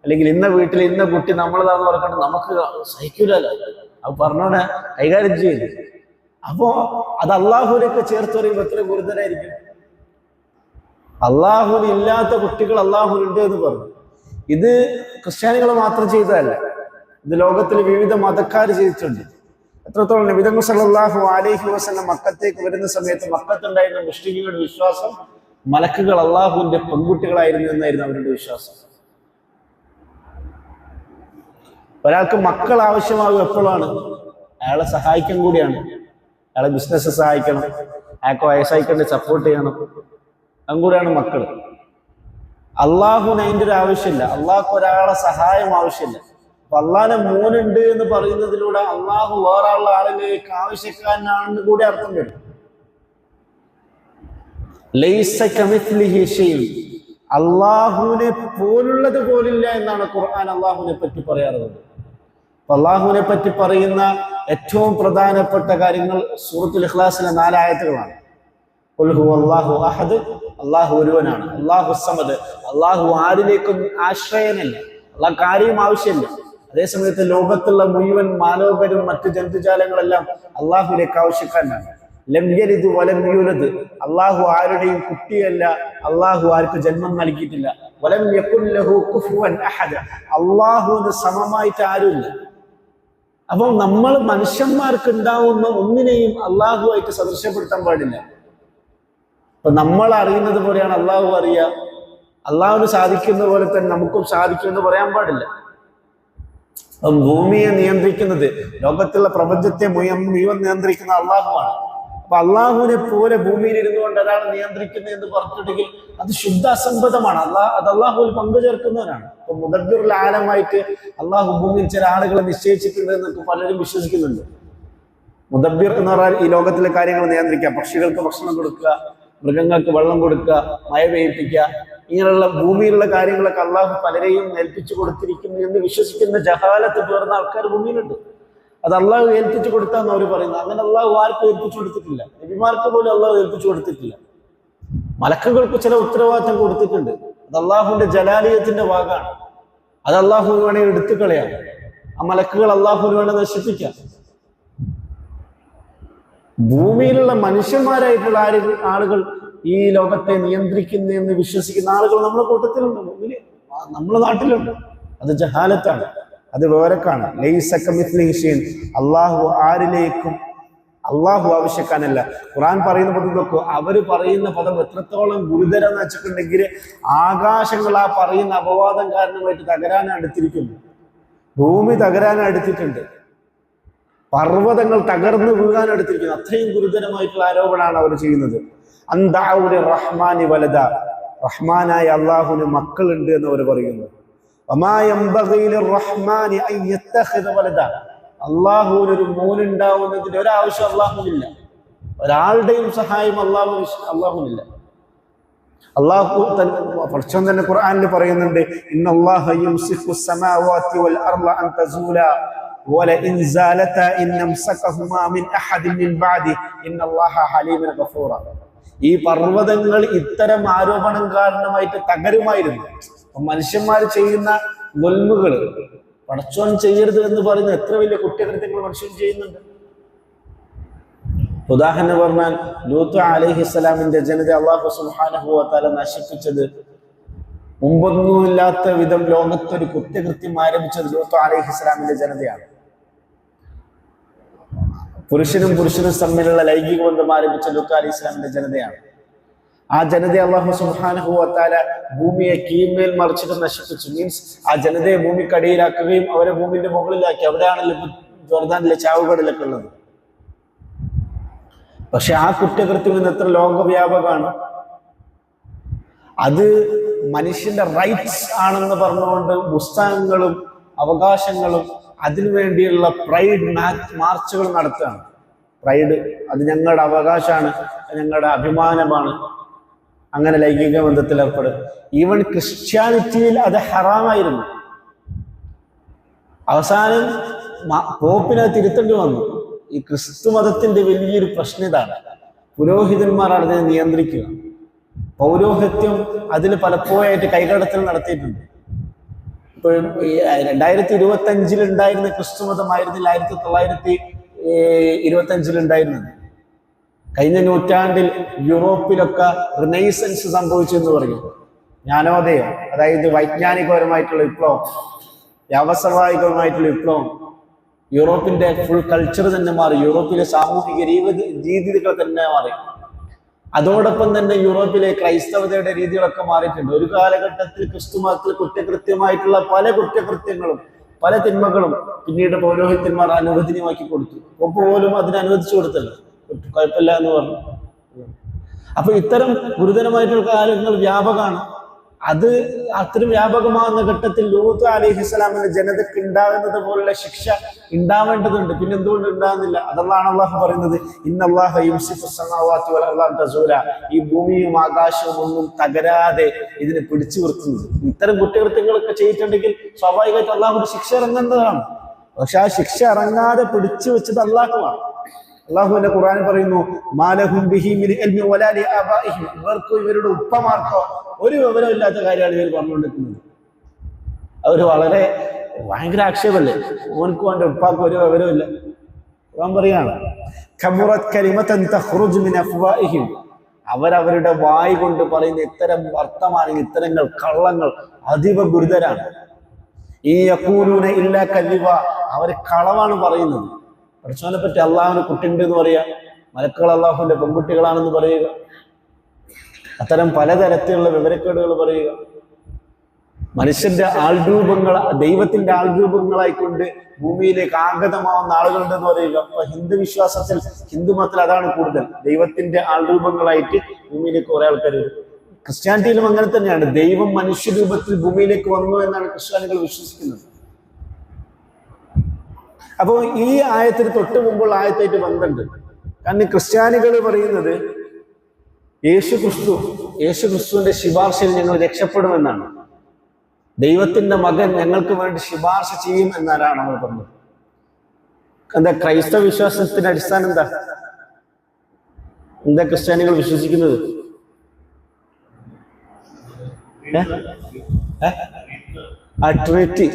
അല്ലെങ്കിൽ ഇന്ന വീട്ടിൽ ഇന്ന കുട്ടി നമ്മളതാന്ന് പറഞ്ഞിട്ട് നമുക്ക് സഹിക്കൂലല്ലോ. അത് പറഞ്ഞോടെ കൈകാര്യം ചെയ്യില്ല. അപ്പോ അത് അള്ളാഹുവിനൊക്കെ ചേർത്ത് പറയുമ്പോൾ എത്ര ഗുരുതരായിരിക്കും. അള്ളാഹുവിന് ഇല്ലാത്ത കുട്ടികൾ അള്ളാഹുവിനുണ്ട് എന്ന് പറഞ്ഞു. ഇത് ക്രിസ്ത്യാനികൾ മാത്രം ചെയ്തതല്ല, ഇത് ലോകത്തിൽ വിവിധ മതക്കാർ ചെയ്തിട്ടുണ്ട്. എത്രത്തോളം നബി സല്ലല്ലാഹു അലൈഹി വസല്ലം മക്കത്തേക്ക് വരുന്ന സമയത്ത് മക്കത്തുണ്ടായിരുന്ന മുസ്ലിങ്ങളുടെ വിശ്വാസം മലക്കുകൾ അള്ളാഹുവിന്റെ പെൺകുട്ടികളായിരുന്നു എന്നായിരുന്നു അവരുടെ വിശ്വാസം. ഒരാൾക്ക് മക്കൾ ആവശ്യമാകും എപ്പോഴാണ്? അയാളെ സഹായിക്കാൻ കൂടിയാണ്. അയാളെ ബിസിനസ് സഹായിക്കണം, അയാൾക്ക് വയസ്സായിക്കൊണ്ട് സപ്പോർട്ട് ചെയ്യണം, അതും കൂടെയാണ് മക്കൾ. അള്ളാഹുവിന് അതിൻ്റെ ഒരു ആവശ്യമില്ല. അള്ളാഹ്ക്ക് ഒരാളെ സഹായം ആവശ്യമില്ല. അപ്പൊ അള്ളാഹിനെ മോനുണ്ട് എന്ന് പറയുന്നതിലൂടെ അള്ളാഹു വേറെ ആളുകളിലേക്ക് ആവശ്യക്കാരനാണെന്ന് കൂടി അർത്ഥം വരും. ലൈസ കമിസ്ലിഹി ഷൈഉൻ. അള്ളാഹുവിനെ പോലുള്ളത് പോലില്ല എന്നാണ് ഖുർആൻ അള്ളാഹുവിനെ പറ്റി പറയാറുള്ളത്. അള്ളാഹുവിനെ പറ്റി പറയുന്ന ഏറ്റവും പ്രധാനപ്പെട്ട കാര്യങ്ങൾ സൂറത്തുൽ ഇഖ്ലാസിലെ 4 ആയത്തുകളാണ്. ഖുൽ ഹുവല്ലാഹു അഹദ്. അള്ളാഹു ഒരുവനാണ്. അല്ലാഹു സമദ്. അള്ളാഹു ആരിലേക്കും ആശ്രയനില്ല, അള്ളാഹ് കാര്യം ആവശ്യമില്ല. അതേസമയത്ത് ലോകത്തുള്ള മുഴുവൻ മാനവരും മറ്റു ജന്തുജാലങ്ങളെല്ലാം അള്ളാഹുവിലേക്ക് ആവശ്യക്കാരനാണ്. ലം യലിദ് വലം യൂലദ്. അള്ളാഹു ആരുടെയും കുട്ടിയല്ല, അള്ളാഹു ആർക്ക് ജന്മം നൽകിയിട്ടില്ല. വലം യകുൽ ലഹു കുഫുവൻ അഹദ്. അള്ളാഹുവിന് സമമായിട്ട് ആരുമില്ല. അപ്പം നമ്മൾ മനുഷ്യന്മാർക്ക് ഉണ്ടാവുന്ന ഒന്നിനെയും അള്ളാഹുവായിട്ട് സദൃശ്യപ്പെടുത്താൻ പാടില്ല. അപ്പൊ നമ്മൾ അറിയുന്നത് പോലെയാണ് അള്ളാഹു അറിയുക. അള്ളാഹുവിന് സാധിക്കുന്ന പോലെ തന്നെ നമുക്കും സാധിക്കുമെന്ന് പറയാൻ പാടില്ല. അപ്പം ഭൂമിയെ നിയന്ത്രിക്കുന്നത്, ലോകത്തുള്ള പ്രപഞ്ചത്തെ മുഴുവൻ നിയന്ത്രിക്കുന്ന അള്ളാഹുവാണ്. അപ്പൊ അള്ളാഹുവിനെ പോലെ ഭൂമിയിൽ ഇരുന്നു കൊണ്ട് ഒരാൾ നിയന്ത്രിക്കുന്നു എന്ന് പറഞ്ഞിട്ടുണ്ടെങ്കിൽ അത് ശുദ്ധ അസംബന്ധമാണ്. അത് അള്ളാഹുവിൽ പങ്കുചേർക്കുന്നവനാണ്. അപ്പൊ മുദബ്ബിറുൽ ആലമായിട്ട് അള്ളാഹു ഭൂമിയിൽ ചില ആളുകളെ നിശ്ചയിച്ചിട്ടുണ്ട് എന്നൊക്കെ പലരും വിശ്വസിക്കുന്നുണ്ട്. മുദബ്ബിർ എന്ന് പറഞ്ഞാൽ ഈ ലോകത്തിലെ കാര്യങ്ങൾ നിയന്ത്രിക്കുക, പക്ഷികൾക്ക് ഭക്ഷണം കൊടുക്കുക, മൃഗങ്ങൾക്ക് വെള്ളം കൊടുക്കുക, മഴ പെയ്യിപ്പിക്കുക, ഇങ്ങനെയുള്ള ഭൂമിയിലുള്ള കാര്യങ്ങളൊക്കെ അള്ളാഹു പലരെയും ഏൽപ്പിച്ചു കൊടുത്തിരിക്കുന്നു എന്ന് വിശ്വസിക്കുന്ന ജഹാലത്ത് പേർന്ന ആൾക്കാർ ഭൂമിയിലുണ്ട്. അത് അള്ളാഹു ഏൽപ്പിച്ചു കൊടുത്താന്ന് അവർ പറയുന്നത്. അങ്ങനെ അള്ളാഹു ആർക്കും ഏൽപ്പിച്ചു കൊടുത്തിട്ടില്ല. നബിമാർക്ക് പോലും അള്ളാഹു ഏൽപ്പിച്ചു കൊടുത്തിട്ടില്ല. മലക്കുകൾക്ക് ചില ഉത്തരവാദിത്തം കൊടുത്തിട്ടുണ്ട്. അത് അള്ളാഹുവിന്റെ ജലാലിയത്തിന്റെ ഭാഗമാണ്. അത് അള്ളാഹുവിന് വേണമെങ്കിൽ എടുത്തു കളയാം. ആ മലക്കുകൾ അള്ളാഹുവിന് വേണമെങ്കിൽ നശിപ്പിക്കാം. ഭൂമിയിലുള്ള മനുഷ്യന്മാരായിട്ടുള്ള ആളുകൾ ഈ ലോകത്തെ നിയന്ത്രിക്കുന്നു എന്ന് വിശ്വസിക്കുന്ന ആളുകൾ നമ്മുടെ കൂട്ടത്തിലുണ്ട്, നമ്മുടെ നാട്ടിലുണ്ട്. അത് ജഹാലത്താണ്, അത് വേറെക്കാണ്. ലൈസ കമിസ്ലിഹി ഷൈഉൻ. അള്ളാഹു ആരിലേക്കും അള്ളാഹു ആവശ്യക്കാരനല്ല. ഖുർആൻ പറയുന്ന പദം നോക്കൂ. അവര് പറയുന്ന പദം എത്രത്തോളം ഗുരുതരം എന്ന് വെച്ചിട്ടുണ്ടെങ്കിൽ ആകാശങ്ങൾ ആ പറയുന്ന അപവാദം കാരണമായിട്ട് തകരാൻ അടുത്തിരിക്കുന്നു. ഭൂമി തകരാൻ അടുത്തിട്ടുണ്ട്, പർവ്വതങ്ങൾ തകർന്നു വീഴാൻ അടുത്തിരിക്കുന്നു. അത്രയും ഗുരുതരമായിട്ടുള്ള ആരോപണമാണ് അവർ ചെയ്യുന്നത്. അന്ദഅഉ റഹ്മാനി വലദ. റഹ്മാനായ അള്ളാഹുവിന് മക്കളുണ്ട് എന്ന് അവർ പറയുന്നു. വമാ യംബഗി ലിർറഹ്മാനി അൻ യത്തഖിദ വലദ. അള്ളാഹുവിനൊരു മോനുണ്ടാവുന്നതിന്റെ ഒരാവശ്യം അള്ളാഹുവില്ല. ഒരാളുടെയും സഹായം അള്ളാഹുവില്ല. അള്ളാഹു പഠിച്ചോൻ തന്നെ ഖുർആനിൽ പറയുന്നുണ്ട്, ഇന്നല്ലാഹ യുംസിഖു സ്സമാവാതി വൽ അർള അൻ തസൂലാ വലഇൻ സാലതാ ഇൻ അംസകഹുമാ മിൻ അഹദിൻ മിൻ ബഅദി ഇന്നല്ലാഹ ഹലീമുൻ ഗഫൂറ. ഈ പർവ്വതങ്ങൾ ഇത്തരം ആരോപണം കാരണമായിട്ട് തകരുമായിരുന്നു. മനുഷ്യന്മാർ ചെയ്യുന്ന ദുൽമുകൾ പടച്ചോൻ ചെയ്യരുത് എന്ന് പറയുന്ന എത്ര വലിയ കുറ്റകൃത്യങ്ങൾ മനുഷ്യൻ ചെയ്യുന്നുണ്ട്. ഉദാഹരണം പറഞ്ഞാൽ ലൂത്ത് അലൈഹിസ്സലാമിന്റെ ജനത അല്ലാഹു സുബ്ഹാനഹു വ തആല നശിപ്പിച്ചത് മുമ്പൊന്നുമില്ലാത്ത വിധം ലോകത്തൊരു കുറ്റകൃത്യം ആരംഭിച്ചത് ലൂത്ത് അലൈഹിസ്സലാമിന്റെ ജനതയാണ്. പുരുഷനും തമ്മിലുള്ള ലൈംഗിക ബന്ധം ആരംഭിച്ച ലൂത്ത് അലൈഹിസ്സലാമിന്റെ ജനതയാണ്. ആ ജനതയെ അല്ലാഹു സുബ്ഹാനഹു വ തആല ഭൂമിയെ കീഴ്മേൽ മറിച്ചിട്ട് നശിപ്പിച്ചു. മീൻസ് ആ ജനതയെ ഭൂമിക്കടിയിലാക്കുകയും അവരെ ഭൂമിന്റെ മുകളിലാക്കി. അവിടെയാണല്ലോ ജോർദാനിലെ ചാവുകടലൊക്കെ ഉള്ളത്. പക്ഷെ ആ കുറ്റകൃത്യം ഇന്ന് എത്ര ലോകവ്യാപകമാണ്. അത് മനുഷ്യന്റെ റൈറ്റ്സ് ആണെന്ന് പറഞ്ഞുകൊണ്ട് പുസ്തകങ്ങളും അവകാശങ്ങളും അതിനുവേണ്ടിയുള്ള പ്രൈഡ് മാർച്ചുകൾ നടത്തുകയാണ്. പ്രൈഡ് അത് ഞങ്ങളുടെ അവകാശമാണ്, ഞങ്ങളുടെ അഭിമാനമാണ്. അങ്ങനെ ലൈംഗിക ബന്ധത്തിൽ ഏർപ്പെടും. ഈവൻ ക്രിസ്ത്യാനിറ്റിയിൽ അത് ഹറാമായിരുന്നു. അവസാനം പോപ്പിനെ തിരുത്തേണ്ടി വന്നു. ഈ ക്രിസ്തു മതത്തിന്റെ വലിയൊരു പ്രശ്നം ഇതാണ്. പുരോഹിതന്മാരാണ് ഇതിനെ നിയന്ത്രിക്കുക. പൗരോഹിത്യം അതിന് പലപ്പോഴായിട്ട് കൈകടത്തൽ നടത്തിയിട്ടുണ്ട്. ഇപ്പോൾ 2025 ഉണ്ടായിരുന്ന ക്രിസ്തു മതമായിരുന്നില്ല 1925 ഉണ്ടായിരുന്നത്. കഴിഞ്ഞ നൂറ്റാണ്ടിൽ യൂറോപ്പിലൊക്കെ റിനൈസൻസ് സംഭവിച്ചു എന്ന് പറയും. ജ്ഞാനോദയം, അതായത് വൈജ്ഞാനികപരമായിട്ടുള്ള വിപ്ലവം, വ്യാവസായികപരമായിട്ടുള്ള വിപ്ലവം. യൂറോപ്പിന്റെ ഫുൾ കൾച്ചർ തന്നെ മാറി. യൂറോപ്പിലെ സാമൂഹിക രീതികൾ തന്നെ മാറി. അതോടൊപ്പം തന്നെ യൂറോപ്പിലെ ക്രൈസ്തവതയുടെ രീതികളൊക്കെ മാറിയിട്ടുണ്ട്. ഒരു കാലഘട്ടത്തിൽ ക്രിസ്തു മതത്തിൽ കുറ്റകൃത്യമായിട്ടുള്ള പല കുറ്റകൃത്യങ്ങളും പല തിന്മകളും പിന്നീട് പൗരോഹിത്യന്മാർ അനുവദനീയമാക്കി കൊടുത്തു. ഒപ്പ് പോലും അതിന് അനുവദിച്ചു കൊടുത്തല്ലോ, കുഴപ്പമില്ല എന്ന് പറഞ്ഞു. അപ്പൊ ഇത്തരം ഗുരുതരമായിട്ടുള്ള കാര്യങ്ങൾ വ്യാപകമാണ്. അത് അത്രയും വ്യാപകമാകുന്ന ഘട്ടത്തിൽ ലൂത്ത് അലൈഹിസ്സലാമിന്റെ ജനതയ്ക്ക് ഉണ്ടാകുന്നത് പോലുള്ള ശിക്ഷ ഉണ്ടാവേണ്ടതുണ്ട്. പിന്നെ എന്തുകൊണ്ട് ഉണ്ടാകുന്നില്ല? അതാണ് അള്ളാഹു പറയുന്നത്, ഇന്നല്ലാഹ യുംസിഖു സ്സമാവാതി വൽ അർള അൻ തസൂലാ. ഈ ഭൂമിയും ആകാശവും ഒന്നും തകരാതെ ഇതിനെ പിടിച്ചു നിർത്തുന്നത്. ഇത്തരം കുറ്റകൃത്യങ്ങളൊക്കെ ചെയ്തിട്ടുണ്ടെങ്കിൽ സ്വാഭാവികമായിട്ട് അള്ളാഹുവിന്റെ ശിക്ഷ ഇറങ്ങേണ്ടതാണ്. പക്ഷെ ആ ശിക്ഷ ഇറങ്ങാതെ പിടിച്ചു വെച്ചത് അള്ളാഹുവാണ്. അള്ളാഹുവിന്റെ ഖുർആനിൽ പറയുന്നു, മാലഹും ബിഹി മിൻ ഇൽമി വലാ ലി ആബാഇഹിം. ഇവർക്കോ ഇവരുടെ ഉപ്പമാർക്കോ ഒരു വിവരമില്ലാത്ത കാര്യമാണ് ഇവർ പറഞ്ഞുകൊണ്ടിരിക്കുന്നത്. അവർ വളരെ ഭയങ്കര ആക്ഷേപല്ലേ, ഓനക്കും അവന്റെ ഉപ്പാക്കും ഒരു വിവരമില്ല. ഖുർആൻ പറയാണ്, കബറത് കലിമതൻ തഖ്റുജു മിൻ അഫ്വാഇഹിം. അവരവരുടെ വായ് കൊണ്ട് പറയുന്ന ഇത്തരം വർത്തമാനങ്ങൾ, ഇത്തരങ്ങൾ കള്ളങ്ങൾ അതീവ ഗുരുതരാണ്. ഈ യഖൂലൂന ഇല്ലാ കദിബ. അവർ കളവാണ് പറയുന്നത്. പഠിച്ചവനെ പറ്റി അള്ളാഹുവിന് കുട്ടിയുണ്ട് എന്ന് പറയുക, മലക്കുകൾ അള്ളാഹുവിന്റെ പെൺകുട്ടികളാണെന്ന് പറയുക, അത്തരം പലതരത്തിലുള്ള വിവരക്കേടുകൾ പറയുക, മനുഷ്യന്റെ ആൾരൂപങ്ങൾ ദൈവത്തിന്റെ ആൾരൂപങ്ങളായിക്കൊണ്ട് ഭൂമിയിലേക്ക് ആഗതമാവുന്ന ആളുകളുണ്ടെന്ന് പറയുക. അപ്പൊ ഹിന്ദു വിശ്വാസത്തിൽ, ഹിന്ദു മതത്തിൽ അതാണ് കൂടുതൽ, ദൈവത്തിന്റെ ആൾരൂപങ്ങളായിട്ട് ഭൂമിയിലേക്ക് കുറെ ആൾക്കാർ വരും. ക്രിസ്ത്യാനിറ്റിയിലും അങ്ങനെ തന്നെയാണ്. ദൈവം മനുഷ്യരൂപത്തിൽ ഭൂമിയിലേക്ക് വന്നു എന്നാണ് ക്രിസ്ത്യാനികൾ വിശ്വസിക്കുന്നത്. അപ്പോൾ ഈ ആയത്തിന് തൊട്ട് മുമ്പുള്ള ആയത്തായിട്ട് ബന്ധമുണ്ട്. കാരണം ക്രിസ്ത്യാനികൾ പറയുന്നത് യേശുക്രിസ്തുവിന്റെ ശുപാർശയിൽ ഞങ്ങൾ രക്ഷപ്പെടുമെന്നാണ്. ദൈവത്തിന്റെ മകൻ ഞങ്ങൾക്ക് വേണ്ടി ശുപാർശ ചെയ്യും എന്നാണ് അവർ പറഞ്ഞത്. എന്താ ക്രൈസ്തവ വിശ്വാസത്തിന്റെ അടിസ്ഥാനം? എന്താ ക്രിസ്ത്യാനികൾ വിശ്വസിക്കുന്നത്? ട്രിനിറ്റി,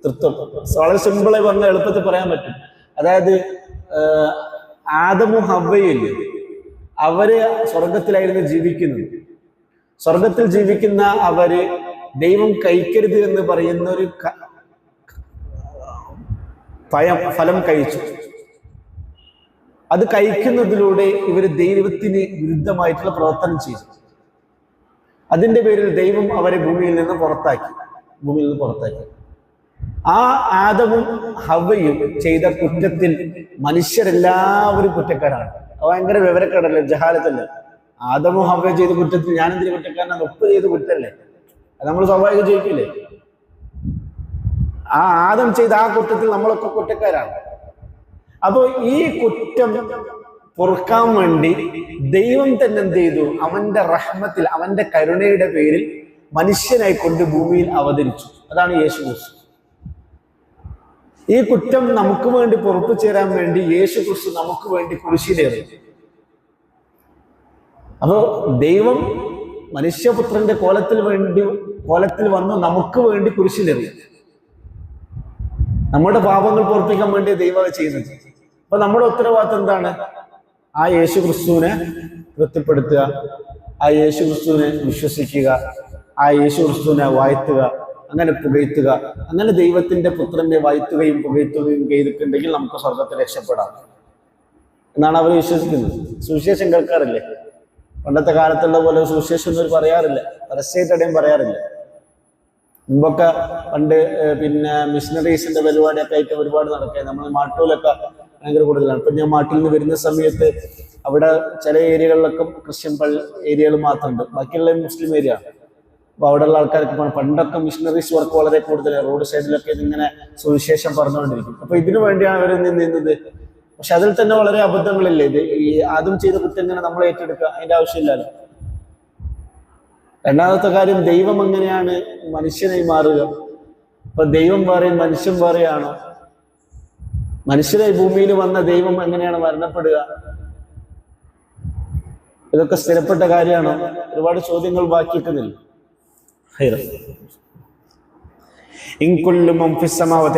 തൃത്വം. വളരെ സിമ്പിളായി പറഞ്ഞ എളുപ്പത്തിൽ പറയാൻ പറ്റും. അതായത് ആദമും ഹവ്വയും അവര് സ്വർഗത്തിലായിരുന്നു ജീവിക്കുന്നത്. സ്വർഗത്തിൽ ജീവിക്കുന്ന അവര് ദൈവം കഴിക്കരുത് എന്ന് പറയുന്ന ഒരു ഫലം കഴിച്ചു. അത് കഴിക്കുന്നതിലൂടെ ഇവര് ദൈവത്തിന് വിരുദ്ധമായിട്ടുള്ള പ്രവർത്തനം ചെയ്തു. അതിന്റെ പേരിൽ ദൈവം അവരെ ഭൂമിയിൽ നിന്ന് പുറത്താക്കി. ആ ആദമും ഹവ്വയും ചെയ്ത കുറ്റത്തിൽ മനുഷ്യരെല്ലാവരും കുറ്റക്കാരാണ്. ഭയങ്കര വിവരക്കേടല്ലേ, ജഹാലത്തല്ലേ. ആദമും ഹവ്വയും ചെയ്ത കുറ്റത്തിൽ ഞാനെന്തിന് കുറ്റക്കാരനാണ്? ഒപ്പ് ചെയ്ത് കുറ്റല്ലേ, അത് നമ്മൾ സ്വാഭാവികം ചെയ്യിക്കില്ലേ? ആ ആദം ചെയ്ത ആ കുറ്റത്തിൽ നമ്മളൊക്കെ കുറ്റക്കാരാണ്. അപ്പൊ ഈ കുറ്റം പൊറുക്കാൻ വേണ്ടി ദൈവം തന്നെ എന്ത് ചെയ്തു? അവന്റെ റഹ്മത്തിൽ, അവന്റെ കരുണയുടെ പേരിൽ മനുഷ്യനായി കൊണ്ട് ഭൂമിയിൽ അവതരിച്ചു. അതാണ് യേശു ക്രിസ്തു. ഈ കുറ്റം നമുക്ക് വേണ്ടി പൊറുപ്പ് ചേരാൻ വേണ്ടി യേശു ക്രിസ്തു നമുക്ക് വേണ്ടി കുരിശിലേറി. അപ്പോ ദൈവം മനുഷ്യപുത്രന്റെ കോലത്തിൽ വന്നു നമുക്ക് വേണ്ടി കുരിശിലേറി. നമ്മുടെ പാപങ്ങൾ പൊറുപ്പിക്കാൻ വേണ്ടി ദൈവം ചെയ്യുന്നത്. അപ്പൊ നമ്മുടെ ഉത്തരവാദിത്വം എന്താണ്? ആ യേശു ക്രിസ്തുവിനെ തൃപ്തിപ്പെടുത്തുക, ആ യേശു ക്രിസ്തുവിനെ വിശ്വസിക്കുക, ആ യേശു ക്രിസ്തുവിനെ വാഴ്ത്തുക, അങ്ങനെ പുകഴ്ത്തുക. അങ്ങനെ ദൈവത്തിന്റെ പുത്രനെ വാഴ്ത്തുകയും പുകഴ്ത്തുകയും ചെയ്തിട്ടുണ്ടെങ്കിൽ നമുക്ക് സ്വർഗത്തിൽ രക്ഷപ്പെടാം എന്നാണ് അവർ വിശ്വസിക്കുന്നത്. സുവിശേഷം കേൾക്കാറില്ലേ? പണ്ടത്തെ കാലത്തുള്ള പോലെ സുവിശേഷം ഒന്നും പറയാറില്ല, പരസ്യമായിട്ടടയും പറയാറില്ല. മുമ്പൊക്കെ പണ്ട് പിന്നെ മിഷണറീസിന്റെ പരിപാടിയൊക്കെ ആയിട്ട് ഒരുപാട് നടക്കുക. നമ്മൾ മാട്ടൂലൊക്കെ ഭയങ്കര കൂടുതലാണ്. ഇപ്പൊ ഞാൻ മാട്ടിൽ നിന്ന് വരുന്ന സമയത്ത് അവിടെ ചില ഏരിയകളിലൊക്കെ ക്രിസ്ത്യൻ ഏരിയകൾ മാത്രമുണ്ട്, ബാക്കിയുള്ള മുസ്ലിം ഏരിയ. അപ്പൊ അവിടെയുള്ള ആൾക്കാർക്ക് പണ്ടൊക്കെ മിഷണറീസ് വർക്ക് വളരെ കൂടുതലാണ്. റോഡ് സൈഡിലൊക്കെ ഇതിങ്ങനെ സുവിശേഷം പറഞ്ഞുകൊണ്ടിരിക്കും. അപ്പൊ ഇതിനു വേണ്ടിയാണ് അവർ നിന്നത്. പക്ഷെ അതിൽ തന്നെ വളരെ അബദ്ധങ്ങളില്ലേ. ഇത് ഈ ആദ്യം ചെയ്ത കുറ്റം ഇങ്ങനെ നമ്മൾ ഏറ്റെടുക്കുക, അതിന്റെ ആവശ്യമില്ലല്ലോ. രണ്ടാമത്തെ കാര്യം, ദൈവം എങ്ങനെയാണ് മനുഷ്യനായി മാറുക? അപ്പൊ ദൈവം പറയും മനുഷ്യൻ പറയുകയാണോ? മനുഷ്യനായി ഭൂമിയിൽ വന്ന ദൈവം എങ്ങനെയാണ് മരണപ്പെടുക? ഇതൊക്കെ സ്ഥിരപ്പെട്ട കാര്യമാണോ? ഒരുപാട് ചോദ്യങ്ങൾ ബാക്കിക്കുന്നില്ല.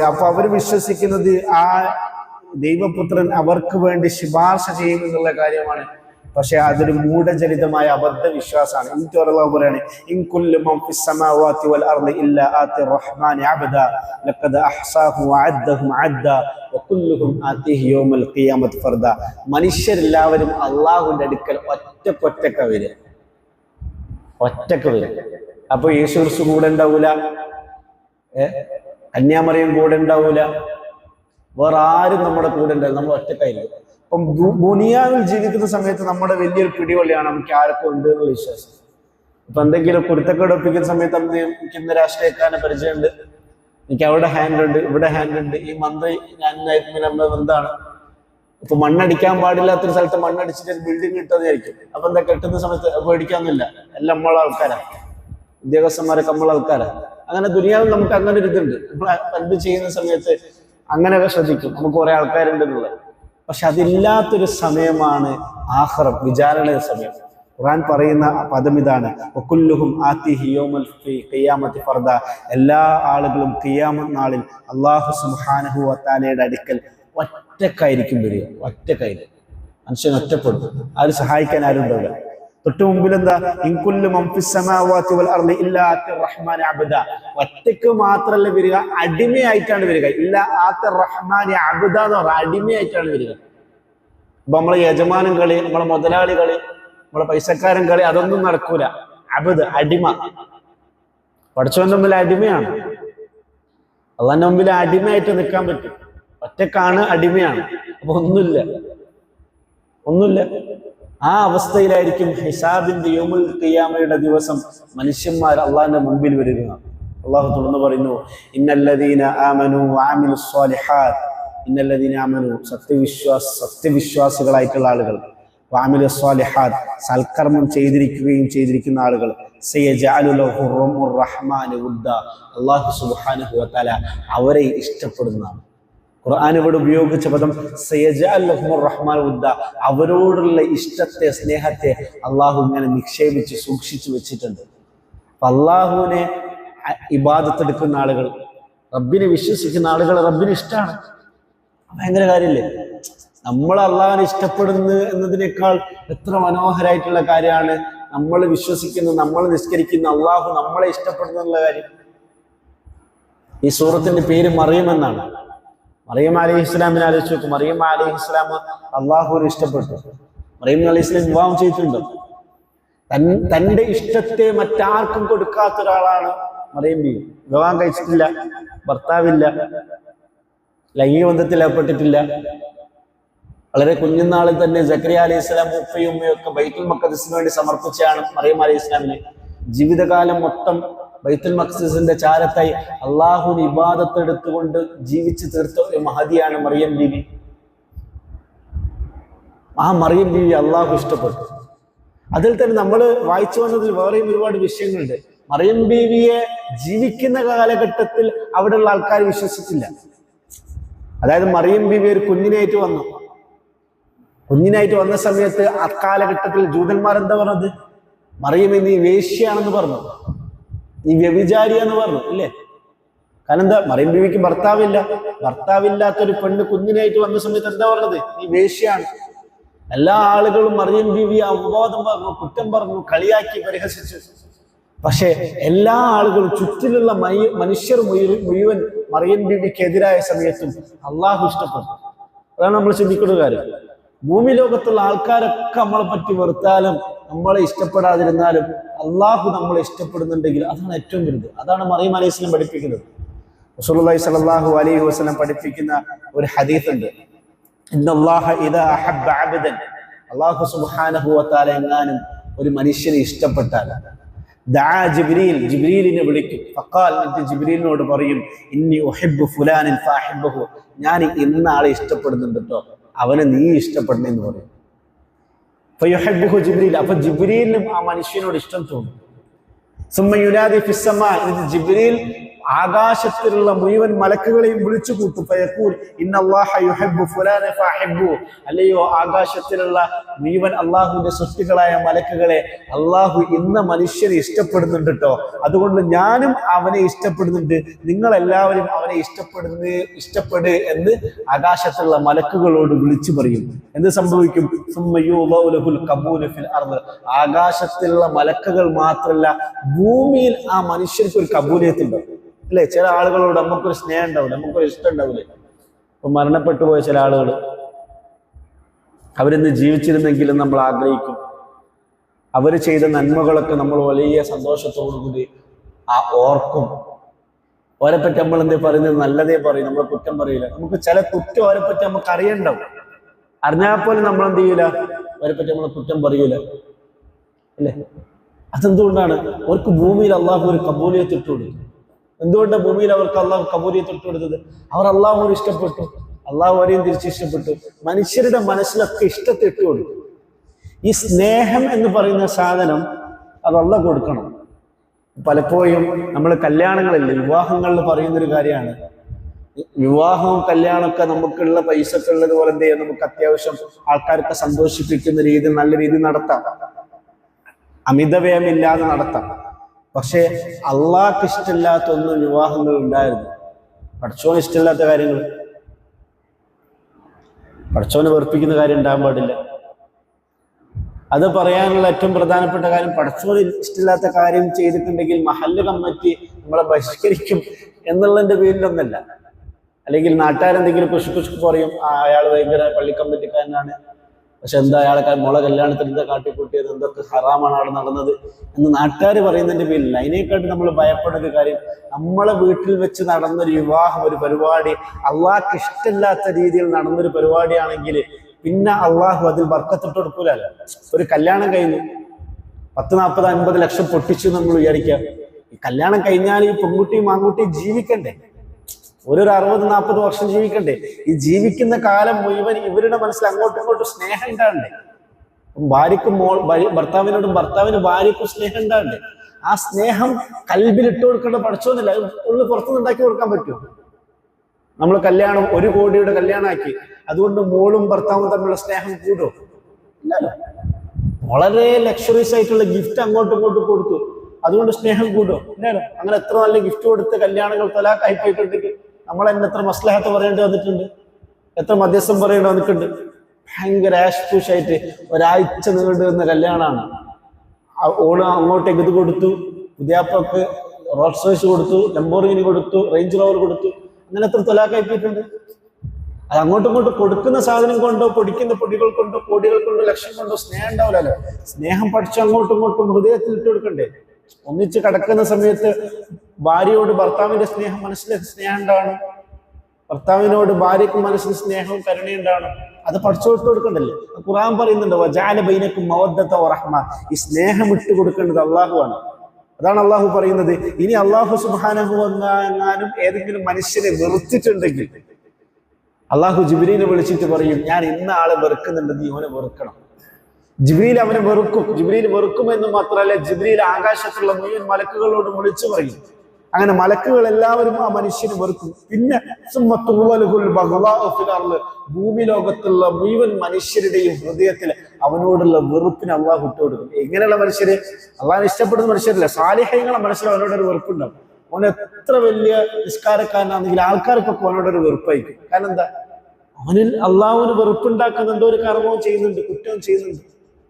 അപ്പൊ അവർ വിശ്വസിക്കുന്നത് ആ ദൈവപുത്രൻ അവർക്ക് വേണ്ടി ശുപാർശ ചെയ്യുമെന്നുള്ള കാര്യമാണ്. പക്ഷെ അതൊരു മൂഢചരിതമായ അബദ്ധ വിശ്വാസമാണ്. എന്നിട്ട് പറയാണ്, മനുഷ്യരെല്ലാവരും അള്ളാഹുവിന്റെ അടുക്കൽ ഒറ്റക്കൊറ്റക്ക വരിക. അപ്പൊ യേശു ക്രിസ്തു കൂടെ ഉണ്ടാവൂല, കന്യാമറിയം കൂടെ ഉണ്ടാവൂല, വേറെ ആരും നമ്മുടെ കൂടെ ഉണ്ടാവില്ല, നമ്മൾ ഒറ്റക്കായിരിക്കും. അപ്പം ദുനിയാവിൽ ജീവിക്കുന്ന സമയത്ത് നമ്മുടെ വലിയൊരു പിടിവള്ളിയാണ് നമുക്ക് ആരൊക്കെ ഉണ്ട് എന്നുള്ള വിശ്വാസം. ഇപ്പൊ എന്തെങ്കിലും കുരുത്തക്കേട് ഒപ്പിക്കുന്ന സമയത്ത് എനിക്ക് ഇന്ന് രാഷ്ട്രീയക്കാരനെ പരിചയമുണ്ട്, എനിക്ക് അവിടെ ഹാൻഡ് ഉണ്ട്, ഇവിടെ ഹാൻഡ് ഉണ്ട്, ഈ മന്ത്രി ഞാൻ എന്താണ്. ഇപ്പൊ മണ്ണടിക്കാൻ പാടില്ലാത്തൊരു സ്ഥലത്ത് മണ്ണടിച്ചിട്ട് ഒരു ബിൽഡിംഗ് കിട്ടുന്നതായിരിക്കും. അപ്പൊ എന്താ കെട്ടുന്ന സമയത്ത് പേടിക്കാന്നില്ല, എല്ലാം നമ്മളെ ആൾക്കാരാണ്, ഉദ്യോഗസ്ഥന്മാരൊക്കെ നമ്മളെ ആൾക്കാരാണ്. അങ്ങനെ ദുനിയാവിൽ നമുക്ക് അങ്ങനെ ഒരു ഇതുണ്ട്. നമ്മൾ എന്ത് ചെയ്യുന്ന സമയത്ത് അങ്ങനെയൊക്കെ ശ്രദ്ധിക്കും, നമുക്ക് കുറെ ആൾക്കാരുണ്ട് എന്നുള്ളത്. പക്ഷെ അതില്ലാത്തൊരു സമയമാണ് ആഖിറം, വിചാരണയുടെ സമയം. ഖുർആൻ പറയുന്ന പദം ഇതാണ്, വകുല്ലുഹും ആതിഹി യൗമൽ ഖിയാമത്തി ഫർദ. എല്ലാ ആളുകളും ഖിയാമത്ത് നാളിൽ അല്ലാഹു സുബ്ഹാനഹു വ തആലയുടെ അടുക്കൽ ഒറ്റക്കായിരിക്കും വരിക. ഒറ്റക്കായിരിക്കും, മനുഷ്യൻ ഒറ്റപ്പെടും, ആരും സഹായിക്കാൻ ആരും ഉണ്ടാവില്ല. തൊട്ട് മുമ്പിൽ എന്താ, ഇൻകുല്ലു മൻ ഫിസ് സമാവാതി വൽ അർളി ഇല്ലാ ആതി റഹ്മാനി അബ്ദ. ഒറ്റക്ക് മാത്രമല്ല വരിക, അടിമയായിട്ടാണ് വരിക. ഇല്ലാ ആതി റഹ്മാനി അബ്ദ എന്ന് പറഞ്ഞാൽ അടിമയായിട്ടാണ് വരിക. അപ്പൊ നമ്മളെ യജമാനൻ കളി, നമ്മളെ മുതലാളി കളി, നമ്മളെ പൈസക്കാരൻ കളി, അതൊന്നും നടക്കൂല. അബ്ദ്, അടിമ. പഠിച്ചവന്റെ മുമ്പിൽ അടിമയാണ്, അള്ളാന്റെ മുമ്പിൽ അടിമയായിട്ട് നിൽക്കാൻ പറ്റും. ഒറ്റക്കാണ്, അടിമയാണ്. അപ്പൊ ഒന്നുമില്ല. ആ അവസ്ഥയിലായിരിക്കും ഹിസാബിന്റെ യൗമുൽ ഖിയാമയുടെ ദിവസം മനുഷ്യന്മാർ അള്ളാഹിന്റെ മുമ്പിൽ വരിക. അള്ളാഹു തുടർന്ന് പറയുന്നു, ഇന്നല്ലദീന ആമനു വഅമിലുസ് സ്വാലിഹാത്ത്. ഇന്നല്ലദീന ആമനു, സത്യവിശ്വാസികളായിട്ടുള്ള ആളുകൾ, വഅമിലുസ് സ്വാലിഹാത്ത്, സൽക്കർമ്മം ചെയ്തിരിക്കുന്ന ആളുകൾ, സയജഅലു ലഹുർ റഹ്മാനു വുദ്ദ. അല്ലാഹു സുബ്ഹാനഹു വ തആല അവരെ ഇഷ്ടപ്പെടുന്നതാണ്. ഖുർആൻ ഇവിടെ ഉപയോഗിച്ച പദം സയജഅൽ ലഹുർ റഹ്മാനു വുദ്ദ. അവരോടുള്ള ഇഷ്ടത്തെ, സ്നേഹത്തെ അള്ളാഹു ഇങ്ങനെ നിക്ഷേപിച്ച് സൂക്ഷിച്ചു വെച്ചിട്ടുണ്ട്. അള്ളാഹുവിനെ ഇബാദത്തെടുക്കുന്ന ആളുകൾ, റബ്ബിനെ വിശ്വസിക്കുന്ന ആളുകൾ റബ്ബിന് ഇഷ്ടമാണ്. ഭയങ്കര കാര്യമില്ലേ? നമ്മൾ അള്ളാഹിനെ ഇഷ്ടപ്പെടുന്നു എന്നതിനേക്കാൾ എത്ര മനോഹരമായിട്ടുള്ള കാര്യമാണ് നമ്മൾ വിശ്വസിക്കുന്ന, നമ്മൾ നിസ്കരിക്കുന്ന അള്ളാഹു നമ്മളെ ഇഷ്ടപ്പെടുന്നു എന്നുള്ള കാര്യം. ഈ സൂറത്തിന്റെ പേര് മറിയം എന്നാണ്. മറിയം അലൈഹി ഇസ്ലാമിനെ ആലോചിച്ച് നോക്കും. മറിയം അലൈഹി ഇസ്ലാം അള്ളാഹുവിനെ ഇഷ്ടപ്പെട്ടു. മറിയം അലൈഹി ഇസ്ലാം വിവാഹം ചെയ്തിട്ടുണ്ട്. തന്റെ ഇഷ്ടത്തെ മറ്റാർക്കും കൊടുക്കാത്ത ഒരാളാണ് മറിയം ബീവി. വിവാഹം കഴിച്ചിട്ടില്ല, ഭർത്താവില്ല, ലൈംഗിക ബന്ധത്തിൽ ഏർപ്പെട്ടിട്ടില്ല. വളരെ കുഞ്ഞുനാളിൽ തന്നെ സക്കരിയ അലൈഹി ഇസ്ലാം ഉപ്പയും ഉമ്മയും ഒക്കെ ബൈത്തുൽ മഖ്ദിസിന് വേണ്ടി സമർപ്പിച്ചാണ് മറിയം അലൈഹി ഇസ്ലാമിനെ. ജീവിതകാലം മൊത്തം ബൈത്തുൽ മഖ്ദിസിന്റെ ചാരത്തായി അള്ളാഹുവിന് ഇബാദത്ത് എടുത്തുകൊണ്ട് ജീവിച്ചു തീർത്ത ഒരു മഹദിയാണ് മറിയം ബീവി. ആ മറിയം ബീവി അള്ളാഹു ഇഷ്ടപ്പെട്ടു. അതിൽ തന്നെ നമ്മൾ വായിച്ചു വന്നതിൽ വേറെയും ഒരുപാട് വിഷയങ്ങളുണ്ട്. മറിയം ബീവിയെ ജീവിക്കുന്ന കാലഘട്ടത്തിൽ അവിടെയുള്ള ആൾക്കാർ വിശ്വസിച്ചില്ല. അതായത് മറിയം ബീവി ഒരു കുഞ്ഞിനായിട്ട് വന്ന സമയത്ത് അക്കാലഘട്ടത്തിൽ ജൂതന്മാർ എന്താ പറഞ്ഞത്? മറിയം നീ വേശ്യയാണെന്ന് പറഞ്ഞു, നീ വ്യഭിചാരിയാന്ന് പറഞ്ഞു, ഇല്ലേ? കാരണം എന്താ? മറിയം ബീവിക്ക് ഭർത്താവില്ലാത്തൊരു പെണ്ണ് കുഞ്ഞിനായിട്ട് വന്ന സമയത്ത് എന്താ പറഞ്ഞത്? നീ വേശ്യയാണ്. എല്ലാ ആളുകളും മറിയം ബീവിയെ അപവാദം പറഞ്ഞു, കുറ്റം പറഞ്ഞു, കളിയാക്കി, പരിഹസിച്ചു. പക്ഷെ എല്ലാ ആളുകളും, ചുറ്റിലുള്ള മനുഷ്യർ മുഴുവൻ മറിയം ബീവിക്കെതിരായ സമയത്തും അള്ളാഹു ഇഷ്ടപ്പെട്ടു. അതാണ് നമ്മൾ ചിന്തിക്കുന്ന കാര്യം. ഭൂമി ലോകത്തുള്ള ആൾക്കാരൊക്കെ നമ്മളെ പറ്റി വെറുത്താലും നമ്മളെ ഇഷ്ടപ്പെടാതിരുന്നാലും അള്ളാഹു നമ്മളെ ഇഷ്ടപ്പെടുന്നുണ്ടെങ്കിൽ അതാണ് ഏറ്റവും വലുത്. അതാണ് മറിയം അലൈഹി സ്വലം പഠിപ്പിക്കുന്നത്. റസൂലുള്ളാഹി സ്വല്ലല്ലാഹു അലൈഹി വസല്ലം പഠിപ്പിക്കുന്ന ഒരു ഹദീസ് ഉണ്ട്. ഇന്നല്ലാഹ ഇദാ അഹബ്ബ അബ്ദൻ, അല്ലാഹു സുബ്ഹാനഹു വ തആല എങ്ങാനും ഒരു മനുഷ്യനെ ഇഷ്ടപ്പെട്ടാൽ ദഅ ജിബ്രീലിനെ വിളിക്കും. ഫഖാൽ, എന്നിട്ട് ജിബ്രീലിനോട് പറയും, ഇന്നി ഉഹിബ്ബു ഫുലാനൻ ഫഅഹിബ്ബഹു, ഞാൻ ഇന്ന ആളെ ഇഷ്ടപ്പെടുന്നുണ്ട് കേട്ടോ, അവനെ നീ ഇഷ്ടപ്പെടണമെന്ന് പറയും. ഫയുഹിബ്ബുഹു ജിബ്രീൽ, അപ്പൊ ജിബ്രീലിനും ആ മനുഷ്യനോട് ഇഷ്ടം തോന്നും. സുമ്മ യുനാദി ഫിസ്സമാ, ജിബ്രീൽ ആകാശത്തിലുള്ള മുഴുവൻ മലക്കുകളെയും വിളിച്ചു കൂട്ടും. ഫയഖൂൽ ഇന്നല്ലാഹ യുഹിബ്ബു ഫുലാന ഫഅഹിബ്ബു, അല്ലയോ ആകാശത്തിലുള്ള മുഴുവൻ അള്ളാഹുവിന്റെ സൃഷ്ടികളായ മലക്കുകളെ, അള്ളാഹു ഇന്ന മനുഷ്യനെ ഇഷ്ടപ്പെടുന്നുണ്ട് കേട്ടോ, അതുകൊണ്ട് ഞാനും അവനെ ഇഷ്ടപ്പെടുന്നുണ്ട്, നിങ്ങൾ എല്ലാവരും അവനെ ഇഷ്ടപ്പെട് എന്ന് ആകാശത്തിലുള്ള മലക്കുകളോട് വിളിച്ചു പറയും. എന്ത് സംഭവിക്കും? ആകാശത്തിലുള്ള മലക്കുകൾ മാത്രല്ല, ഭൂമിയിൽ ആ മനുഷ്യർക്ക് ഒരു കബൂലിയത്ത് ഉണ്ടാവും, അല്ലെ? ചില ആളുകളോട് നമുക്കൊരു സ്നേഹം ഉണ്ടാവില്ല, നമുക്കൊരു ഇഷ്ടം ഉണ്ടാവില്ലേ? ഇപ്പൊ മരണപ്പെട്ടു പോയ ചില ആളുകൾ, അവരിന്ന് ജീവിച്ചിരുന്നെങ്കിലും നമ്മൾ ആഗ്രഹിക്കും. അവർ ചെയ്ത നന്മകളൊക്കെ നമ്മൾ വലിയ സന്തോഷത്തോടുകൂടി ഓർക്കും. ഓരെ പറ്റി നമ്മൾ എന്തേ പറയുന്നത്? നല്ലതേ പറയും, നമ്മൾ കുറ്റം പറയില്ല. നമുക്ക് ചില കുറ്റം ഓരെ പറ്റി നമുക്ക് അറിയണ്ടാവും, അറിഞ്ഞാൽ പോലും നമ്മൾ എന്ത് ചെയ്യൂല, അവരെ പറ്റി നമ്മൾ കുറ്റം പറയൂല, അല്ലേ? അതെന്തുകൊണ്ടാണ്? അവർക്ക് ഭൂമിയിൽ അള്ളാഹു ഒരു കബൂലിയത്ത് ഇട്ടു കൊടുത്തു. എന്തുകൊണ്ടാണ് ഭൂമിയിൽ അവർക്ക് അള്ളാഹു കബൂലിയത്ത് ഇട്ടു കൊടുത്തത്? അവർ അള്ളാഹുവിനെ ഇഷ്ടപ്പെട്ടു, അള്ളാഹു അവരെയും തിരിച്ചിഷ്ടപ്പെട്ടു. മനുഷ്യരുടെ മനസ്സിലൊക്കെ ഇഷ്ടത്തെ ഇട്ടു കൊടുത്തു. ഈ സ്നേഹം എന്ന് പറയുന്ന സാധനം അത് അള്ളാഹു കൊടുക്കണം. പലപ്പോഴും നമ്മൾ കല്യാണങ്ങളില്ലേ, വിവാഹങ്ങളിൽ പറയുന്നൊരു കാര്യമാണ്, വിവാഹവും കല്യാണമൊക്കെ നമുക്കുള്ള പൈസക്ക് ഉള്ളത് പോലെ എന്ത് ചെയ്യാം, നമുക്ക് അത്യാവശ്യം ആൾക്കാരൊക്കെ സന്തോഷിപ്പിക്കുന്ന രീതിയിൽ നല്ല രീതിയിൽ നടത്താം, അമിതവ്യയമില്ലാതെ നടത്താം. പക്ഷെ അള്ളാഹ്ക്ക് ഇഷ്ടമില്ലാത്ത ഒന്നും വിവാഹങ്ങൾ ഉണ്ടായിരുന്നു. പഠിച്ചോന് ഇഷ്ടമില്ലാത്ത കാര്യങ്ങൾ, പഠിച്ചോന് വെറുപ്പിക്കുന്ന കാര്യം ഉണ്ടാകാൻ പാടില്ല. അത് പറയാനുള്ള ഏറ്റവും പ്രധാനപ്പെട്ട കാര്യം, പഠിച്ചോന് ഇഷ്ടമില്ലാത്ത കാര്യം ചെയ്തിട്ടുണ്ടെങ്കിൽ മഹല്ല് കമ്മിറ്റി നമ്മളെ ബഹിഷ്കരിക്കും എന്നുള്ളതിന്റെ പേരിലൊന്നല്ല. അല്ലെങ്കിൽ നാട്ടുകാരെന്തെങ്കിലും കുശുക്ക് പറയും, അയാൾ ഭയങ്കര പള്ളി കമ്മിറ്റിക്കാരനാണ്, പക്ഷെ എന്താ അയാളെ മോളെ കല്യാണത്തിൽ എന്താ കാട്ടിക്കൂട്ടിയത്, എന്തൊക്കെ ഹറാമാണ് അവിടെ നടന്നത് എന്ന് നാട്ടുകാർ പറയുന്നതിന്റെ പേരില്ല. അതിനെക്കാട്ടി നമ്മൾ ഭയപ്പെടുന്ന കാര്യം, നമ്മളെ വീട്ടിൽ വെച്ച് നടന്നൊരു വിവാഹം, ഒരു പരിപാടി അള്ളാഹ്ക്ക് ഇഷ്ടമില്ലാത്ത രീതിയിൽ നടന്നൊരു പരിപാടിയാണെങ്കിൽ പിന്നെ അള്ളാഹു അതിൽ ബർക്കത്തിട്ട് കൊടുക്കൂലല്ലോ. ഒരു കല്യാണം കഴിഞ്ഞു 10, 40, 50 ലക്ഷം പൊട്ടിച്ചു നമ്മൾ വിചാരിക്കാം. ഈ കല്യാണം കഴിഞ്ഞാൽ ഈ പെൺകുട്ടിയും ആൺകുട്ടിയും ജീവിക്കണ്ടേ, ഒരു 60, 40 വർഷം ജീവിക്കണ്ടേ? ഈ ജീവിക്കുന്ന കാലം മുഴുവൻ ഇവരുടെ മനസ്സിൽ അങ്ങോട്ടും ഇങ്ങോട്ടും സ്നേഹം ഉണ്ടാകണ്ടേ? ഭാര്യക്കും ഭർത്താവിനോടും ഭർത്താവിന് ഭാര്യക്കും സ്നേഹം ഉണ്ടാകണ്ടേ? ആ സ്നേഹം കൽബിൽ ഇട്ട് കൊടുക്കേണ്ട പഠിച്ചോന്നില്ല, ഉള്ളിൽ പുറത്തുനിന്ന് ഉണ്ടാക്കി കൊടുക്കാൻ പറ്റുമോ? നമ്മൾ കല്യാണം 1 കോടിയുടെ കല്യാണമാക്കി, അതുകൊണ്ട് മോളും ഭർത്താവും തമ്മിലുള്ള സ്നേഹം കൂടുമോ? ഇല്ലല്ലോ. വളരെ ലക്ഷറീസ് ആയിട്ടുള്ള ഗിഫ്റ്റ് അങ്ങോട്ടും ഇങ്ങോട്ടും കൊടുത്തു, അതുകൊണ്ട് സ്നേഹം കൂടുമോ? ഇല്ലല്ലോ. അങ്ങനെ എത്ര നല്ല ഗിഫ്റ്റ് കൊടുത്ത് കല്യാണങ്ങൾ തലാഖായി പോയിട്ടുണ്ടെങ്കിൽ നമ്മൾ തന്നെ എത്ര മസ്ലഹത്ത് പറയേണ്ടി വന്നിട്ടുണ്ട്, എത്ര മധ്യസ്ഥം പറയേണ്ടി വന്നിട്ടുണ്ട്. ഭയങ്കര ആഷ്പൂഷായിട്ട് ഒരാഴ്ച നീണ്ടു നിന്ന കല്യാണമാണ്. ഓള് അങ്ങോട്ടേക്ക് ഇത് കൊടുത്തു, പുതിയാപ്പക്ക് റോൾസ് റോയ്സ് കൊടുത്തു, ലംബോർഗിനി കൊടുത്തു, റേഞ്ച് റോവർ കൊടുത്തു, അങ്ങനെ എത്ര തലാഖായി പോയിട്ടുണ്ട്. അത് അങ്ങോട്ടും ഇങ്ങോട്ടും കൊടുക്കുന്ന സാധനം കൊണ്ടോ പൊടിക്കുന്ന പൊടികൾ കൊണ്ടോ കോടികൾ കൊണ്ടോ ലക്ഷം കൊണ്ടോ സ്നേഹം ഉണ്ടാവില്ലല്ലോ. സ്നേഹം പഠിച്ച് അങ്ങോട്ടും ഇങ്ങോട്ടും ഹൃദയത്തിൽ ഇട്ട് കൊടുക്കണ്ടേ? ഒന്നിച്ച് കിടക്കുന്ന സമയത്ത് ഭാര്യയോട് ഭർത്താവിന്റെ സ്നേഹം, മനസ്സിലെ സ്നേഹം ഉണ്ടാവണം, ഭർത്താവിനോട് ഭാര്യക്കും മനസ്സിൽ സ്നേഹവും കരുണയും ഉണ്ടാവണം. അത് പഠിച്ചു വിട്ട് കൊടുക്കണ്ടല്ലേ? ഖുർആൻ പറയുന്നുണ്ട്, വജഅല ബൈനക്കും മവദ്ദത വറഹ്മ. ഈ സ്നേഹം ഇട്ട് കൊടുക്കേണ്ടത് അള്ളാഹുവാണ്. അതാണ് അള്ളാഹു പറയുന്നത്. ഇനി അള്ളാഹു സുബ്ഹാനഹു വ തആല ഏതെങ്കിലും മനുഷ്യനെ വെറുത്തിട്ടുണ്ടെങ്കിൽ, അള്ളാഹു ജിബ്രീലിനെ വിളിച്ചിട്ട് പറയും, ഞാൻ ഇന്ന ആളെ വെറുക്കുന്നുണ്ട്, നീ അവനെ വെറുക്കണം. ജിബ്രീൽ അവനെ വെറുക്കും. ജിബ്രീൽ വെറുക്കുമെന്ന് മാത്രമല്ല, ജിബ്രീൽ ആകാശത്തുള്ള മുഴുവൻ മലക്കുകളോട് വിളിച്ചു പറയും. അങ്ങനെ മലക്കുകൾ എല്ലാവരും ആ മനുഷ്യനെ വെറുക്കും. പിന്നെ ഭൂമി ലോകത്തുള്ള മുഴുവൻ മനുഷ്യരുടെയും ഹൃദയത്തിൽ അവനോടുള്ള വെറുപ്പിന് അള്ളാഹു ഇട്ടുകൊടുക്കും. എങ്ങനെയുള്ള മനുഷ്യര്? അള്ളാഹിനെ ഇഷ്ടപ്പെടുന്ന മനുഷ്യരല്ല, സാലിഹ്യങ്ങളെ മനസ്സിൽ അവനോടൊരു വെറുപ്പുണ്ടാവും. അവൻ എത്ര വലിയ നിസ്കാരക്കാരനാണെങ്കിൽ ആൾക്കാർക്കൊക്കെ അവനോടൊരു വെറുപ്പായിരിക്കും. കാരണം എന്താ? അവനിൽ അള്ളാഹുവിന് വെറുപ്പുണ്ടാക്കുന്ന എന്തോ ഒരു കർമ്മവും ചെയ്യുന്നുണ്ട്, കുറ്റവും ചെയ്യുന്നുണ്ട്,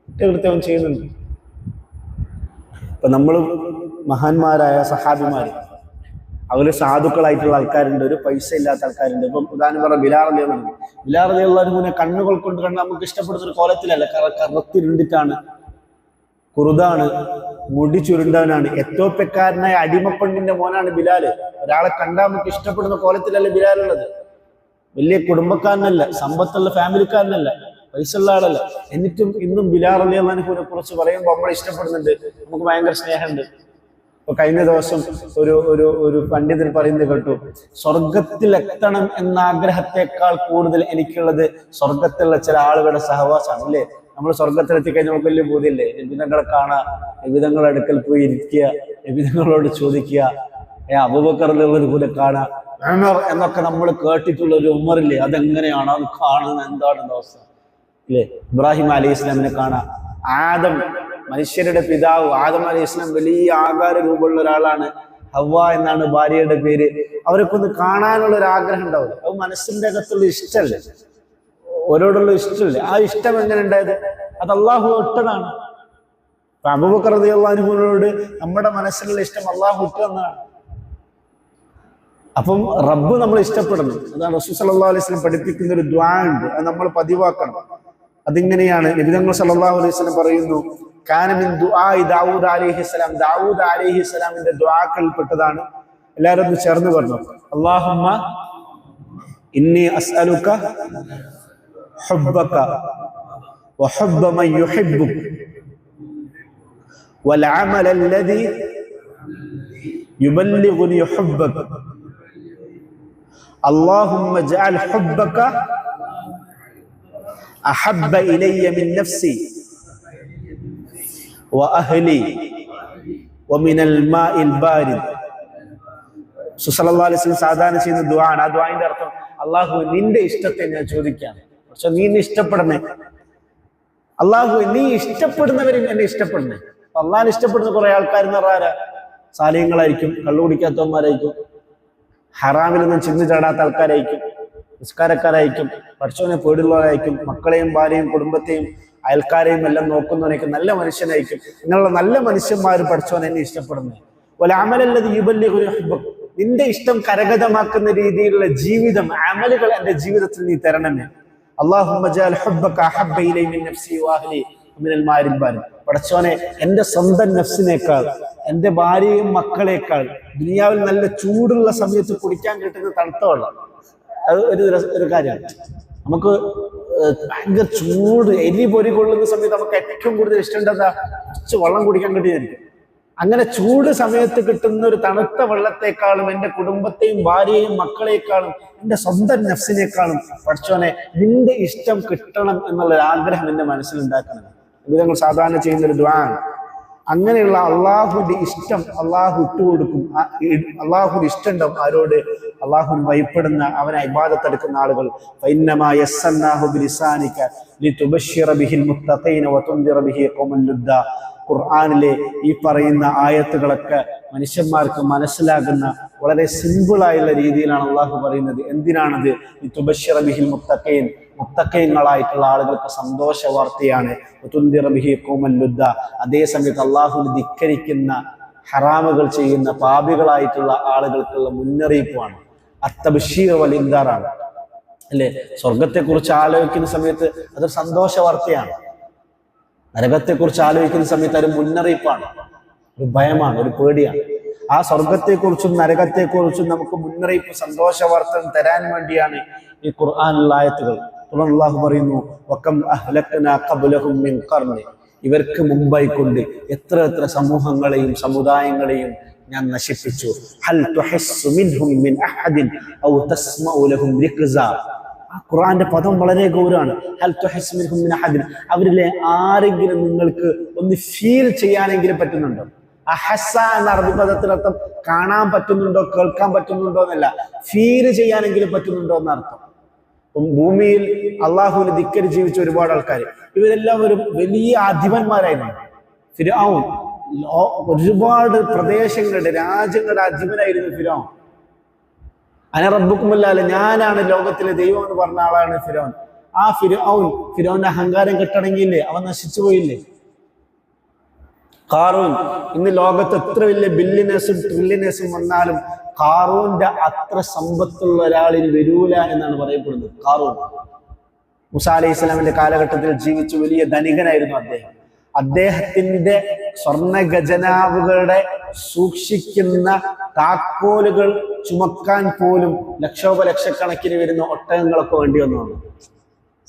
കുറ്റകൃത്യവും ചെയ്യുന്നുണ്ട്. ഇപ്പൊ നമ്മൾ മഹാന്മാരായ സഹാബിമാര്, അവര് സാധുക്കളായിട്ടുള്ള ആൾക്കാരുണ്ട്, ഒരു പൈസ ഇല്ലാത്ത ആൾക്കാരുണ്ട്. ഇപ്പം ഉദാഹരണം പറഞ്ഞ ബിലാൽ റളിയല്ലാഹു കണ്ണുകൾ കൊണ്ട് കണ്ട് നമുക്ക് ഇഷ്ടപ്പെടുന്ന ഒരു കോലത്തിലല്ല, കറുത്തിരുണ്ടിട്ടാണ്, കുറുതാണ്, മുടി ചുരുണ്ടവനാണ്, എത്തോപ്യക്കാരനായ അടിമപ്പെണ്ണിന്റെ മോനാണ് ബിലാല്. ഒരാളെ കണ്ടാൽ നമുക്ക് ഇഷ്ടപ്പെടുന്ന കോലത്തിലല്ല ബിലാൽ ഉള്ളത്. വലിയ കുടുംബക്കാരനല്ല, സമ്പത്തുള്ള ഫാമിലിക്കാരനല്ല, പൈസ ഉള്ള ആളല്ല. എന്നിട്ടും ഇന്നും ബിലാൽ റളിയല്ലാഹുവിനെ കുറിച്ച് പറയുമ്പോൾ നമ്മൾ ഇഷ്ടപ്പെടുന്നുണ്ട്, നമുക്ക് ഭയങ്കര സ്നേഹമുണ്ട്. ഇപ്പൊ കഴിഞ്ഞ ദിവസം ഒരു പണ്ഡിതൻ പറയുന്നത് കേട്ടു, സ്വർഗത്തിൽ എത്തണം എന്ന ആഗ്രഹത്തെക്കാൾ കൂടുതൽ എനിക്കുള്ളത് സ്വർഗത്തിലുള്ള ചില ആളുകളുടെ സഹവാസമാണ്. അല്ലേ? നമ്മൾ സ്വർഗത്തിലെത്തിക്കഴിഞ്ഞാൽ നമുക്ക് വലിയ ബോധ്യമില്ലേ? നബിതങ്ങളെ കാണുക, നബിതങ്ങളുടെ അടുക്കൽ പോയി ഇരിക്കുക, നബിതങ്ങളോട് ചോദിക്കുക, അബൂബക്കർ റളിയല്ലാഹു കാണുക, ഉമർ എന്നൊക്കെ നമ്മൾ കേട്ടിട്ടുള്ള ഒരു ഉമറില്ലേ, അതെങ്ങനെയാണ് അത് കാണുന്നത്? എന്താണ് അവസ്ഥ? ഇല്ലേ? ഇബ്രാഹിം അലൈഹി ഇസ്ലാമിനെ കാണാം, ആദം മനുഷ്യരുടെ പിതാവ് ആദം അലൈഹി ഇസ്ലാം വലിയ ആകാര രൂപമുള്ള ഒരാളാണ്, ഹവ്വ എന്നാണ് ഭാര്യയുടെ പേര്. അവരൊക്കെ ഒന്ന് കാണാനുള്ള ഒരു ആഗ്രഹം ഉണ്ടാവില്ല. അത് മനസ്സിന്റെ അകത്തുള്ള ഇഷ്ടമല്ലേ, ഓരോടുള്ള ഇഷ്ടമല്ലേ? ആ ഇഷ്ടം എങ്ങനെ ഉണ്ടായത്? അത് അള്ളാഹു ഇട്ടതാണ്. അപ്പൊ അബൂബക്കർ റളിയല്ലാഹു അൻഹുവിനോട് നമ്മുടെ മനസ്സിലുള്ള ഇഷ്ടം അള്ളാഹു ഇട്ടതാണ്. അപ്പം റബ്ബ് നമ്മൾ ഇഷ്ടപ്പെടുന്നു. അതാണ് റസൂൽ സല്ലല്ലാഹു അലൈഹി വസല്ലം പഠിപ്പിക്കുന്ന ഒരു ദുആ ഉണ്ട്, അത് നമ്മൾ പതിവാക്കണം. അതിങ്ങനെയാണ്, നബി തങ്ങൾ സല്ലല്ലാഹു അലൈഹി വസല്ലം പറയുന്നു, കാന മിൻ ദുആഇ ദാവൂദ് അലൈഹിസ്സലാം, ദാവൂദ് അലൈഹിസ്സലാമിന്റെ ദുആകളിൽപ്പെട്ടതാണ്. എല്ലാവരും ഒന്ന് ചേർന്ന് പറഞ്ഞു, അല്ലാഹുമ്മ ഇന്നി അസ്അലുക ഹുബ്ബക വഹുബ്ബ മൻ യുഹിബ്ബുക വൽ അമല അല്ലദി യുബല്ലിഗുനി ഹുബ്ബക അല്ലാഹുമ്മ ജഅൽ ഹുബ്ബക അഹബ്ബ ഇലയ്യ മിൻ നഫ്സി വഅഹ്ലി വമിനൽ മാഇൽ ബാരിദ്. സല്ലല്ലാഹു അലൈഹി വസല്ലം സാധാരണ ചെയ്യുന്ന ദുആണ്. ആ ദുആന്റെ അർത്ഥം, അല്ലാഹു നിന്റെ ഇഷ്ടത്തെ ഞാൻ ചോദിക്കാണ്, പക്ഷെ നീ എന്നെ ഇഷ്ടപ്പെടണേ. അല്ലാഹു നീ ഇഷ്ടപ്പെടുന്നവരും എന്നെ ഇഷ്ടപ്പെടണേ. അള്ളാഹിനെ ഇഷ്ടപ്പെടുന്ന കുറെ ആൾക്കാർ എന്ന് പറഞ്ഞാൽ സാലിഹ്യങ്ങളായിരിക്കും, കള്ളു കുടിക്കാത്തവന്മാരായിരിക്കും, ഹറാമിലൊന്നും ചെന്ന് ചാടാത്ത ആൾക്കാരായിരിക്കും, നിസ്കാരക്കാരായിരിക്കും, പടച്ചവനെ പേടുള്ളവരായിരിക്കും, മക്കളെയും ഭാര്യയും കുടുംബത്തെയും അയൽക്കാരെയും എല്ലാം നോക്കുന്നവനായിരിക്കും, നല്ല മനുഷ്യനായിരിക്കും. ഇങ്ങനെയുള്ള നല്ല മനുഷ്യന്മാർ പടച്ചവൻ എന്നെ ഇഷ്ടപ്പെടുന്നത്. നിന്റെ ഇഷ്ടം കരഗതമാക്കുന്ന രീതിയിലുള്ള ജീവിതം, അമലുകൾ എന്റെ ജീവിതത്തിൽ നീ തരണമേ. അല്ലാഹുമ്മ ജഅൽ ഹുബ്ബക അഹബ്ബ ഇലൈ മിൻ നഫ്സി വഅഹ്ലി മിനൽ മാഇൽ ബാരിദ്. പടച്ചവനെ എന്റെ സ്വന്തം നഫ്സിനേക്കാൾ, എന്റെ ഭാര്യയും മക്കളേക്കാൾ ദുനിയാവിൽ നല്ല ചൂടുള്ള സമയത്ത് കുടിക്കാൻ കിട്ടുന്ന തണുത്ത വെള്ളം, അത് ഒരു കാര്യമാണ്. നമുക്ക് ഭയങ്കര ചൂട്, എരി പൊരി കൊള്ളുന്ന സമയത്ത് നമുക്ക് ഏറ്റവും കൂടുതൽ ഇഷ്ടം എന്താ? കുറച്ച് വെള്ളം കുടിക്കാൻ കിട്ടിയായിരിക്കും. അങ്ങനെ ചൂട് സമയത്ത് കിട്ടുന്ന ഒരു തണുത്ത വെള്ളത്തെക്കാളും എന്റെ കുടുംബത്തെയും ഭാര്യയെയും മക്കളെക്കാളും എന്റെ സ്വന്തം നഫ്സിനേക്കാളും പടച്ചോനെ നിന്റെ ഇഷ്ടം കിട്ടണം എന്നുള്ളൊരു ആഗ്രഹം എന്റെ മനസ്സിലുണ്ടാക്കണം. ഇത് ഞങ്ങൾ സാധാരണ ചെയ്യുന്നൊരു ദുആണ്. അങ്ങനെയുള്ള അള്ളാഹുവിന്റെ ഇഷ്ടം അള്ളാഹു ഇട്ടുകൊടുക്കും. അള്ളാഹുവിന് ഇഷ്ടമുണ്ടാവും ആരോട്? അള്ളാഹുവിന് ഭയപ്പെടുന്ന, അവനെ ഇബാദത്ത് എടുക്കുന്ന ആളുകൾ. ഫഇന്നമാ യസ്സർനാഹു ബിലിസാനിക ലിതുബശ്ശിറ ബിഹിൽ മുത്തഖീന വതുൻദിറ ബിഹി ഖൗമൻ ലുദ്ദ. ഖുർആനിലെ ഈ പറയുന്ന ആയത്തുകളൊക്കെ മനുഷ്യന്മാർക്ക് മനസ്സിലാകുന്ന വളരെ സിമ്പിളായുള്ള രീതിയിലാണ് അള്ളാഹു പറയുന്നത്. എന്തിനാണത്? ലിതുബശ്ശിറ ബിഹിൽ മുത്തഖീൻ, മുത്തഖീങ്ങളായിട്ടുള്ള ആളുകൾക്ക് സന്തോഷ വാർത്തയാണ്. വതുൻദിറ ബിഹി ഖൗമൻ ലുദ്ദ. അതേ സമയത്ത് അള്ളാഹുവിനെ ധിക്കരിക്കുന്ന, ഹറാമുകൾ ചെയ്യുന്ന പാപികളായിട്ടുള്ള ആളുകൾക്കുള്ള മുന്നറിയിപ്പാണ്. അത്തബ്ശീർ വൽ ഇൻദാറാണ്. അല്ലെ? സ്വർഗത്തെക്കുറിച്ച് ആലോചിക്കുന്ന സമയത്ത് അതൊരു സന്തോഷ വാർത്തയാണ്. നരകത്തെക്കുറിച്ച് ആലോചിക്കുന്ന സമയത്ത് ഒരു മുന്നറിയിപ്പാണ്, ഒരു ഭയമാണ്, ഒരു പേടിയാണ്. ആ സ്വർഗത്തെക്കുറിച്ചും നരകത്തെക്കുറിച്ചും നമുക്ക് മുന്നറിയിപ്പ്, സന്തോഷ വാർത്ത തരാൻ വേണ്ടിയാണ് ഈ ഖുർആനിലുള്ള ആയത്തുകൾ. തുടർന്ന് അല്ലാഹു പറയുന്നു, വകം അഹ്ലക്നാ ഖബ്ലഹും മിൻ ഖർനി. ഇവർക്ക് മുമ്പായി കൊണ്ട് എത്ര സമൂഹങ്ങളെയും സമുദായങ്ങളെയും ഞാൻ നശിപ്പിച്ചു. ഹൽ തുഹസ്സു മിൻഹും മിൻ അഹദിൻ ഔ തസ്മഉ ലഹും റിക്സ. ആ ഖുർആന്റെ പദം വളരെ ഗൗരവമാണ്. ഹൽ തുഹസ്സു മിൻഹും മിൻ അഹദിൻ, അവരിലെ ആരെങ്കിലും നിങ്ങൾക്ക് ഒന്ന് ഫീൽ ചെയ്യാനെങ്കിലും പറ്റുന്നുണ്ടോ? അഹസ എന്ന അറബി പദത്തിനർത്ഥം കാണാൻ പറ്റുന്നുണ്ടോ, കേൾക്കാൻ പറ്റുന്നുണ്ടോ എന്നല്ല, ഫീൽ ചെയ്യാനെങ്കിലും പറ്റുന്നുണ്ടോ എന്നർത്ഥം. ഭൂമിയിൽ അള്ളാഹുവിനെ ധിക്കരിച്ച് ജീവിച്ച ഒരുപാട് ആൾക്കാർ, ഇവരെല്ലാം ഒരു വലിയ അധിപന്മാരായിരുന്നു. ഫിർഔൻ ഒരുപാട് പ്രദേശങ്ങളുടെ രാജ്യങ്ങളുടെ അധിപനായിരുന്നു ഫിർഔൻ. അന റബ്ബുക്കുമല്ലാതെ ഞാനാണ് ലോകത്തിലെ ദൈവം എന്ന് പറഞ്ഞ ആളാണ് ഫിർഔൻ. ആ ഫിർഔന്റെ അഹങ്കാരം കെട്ടടങ്ങിയില്ലേ, അവൻ നശിച്ചു പോയില്ലേ? ഖാറൂൻ, ഇന്ന് ലോകത്ത് എത്ര വലിയ ബില്യനേഴ്സും ട്രില്യനേഴ്സും വന്നാലും ഖാറൂന്റെ അത്ര സമ്പത്തുള്ള ഒരാളിന് വരൂല എന്നാണ് പറയപ്പെടുന്നത്. ഖാറൂൻ മൂസാ അലൈഹി സ്വലാമിന്റെ കാലഘട്ടത്തിൽ ജീവിച്ച വലിയ ധനികനായിരുന്നു അദ്ദേഹം. അദ്ദേഹത്തിന്റെ സ്വർണ്ണ ഖജനാവുകളുടെ സൂക്ഷിക്കുന്ന താക്കോലുകൾ ചുമക്കാൻ പോലും ലക്ഷോപലക്ഷക്കണക്കിന് വരുന്ന ഒട്ടകങ്ങളൊക്കെ വേണ്ടി വന്നതാണ്.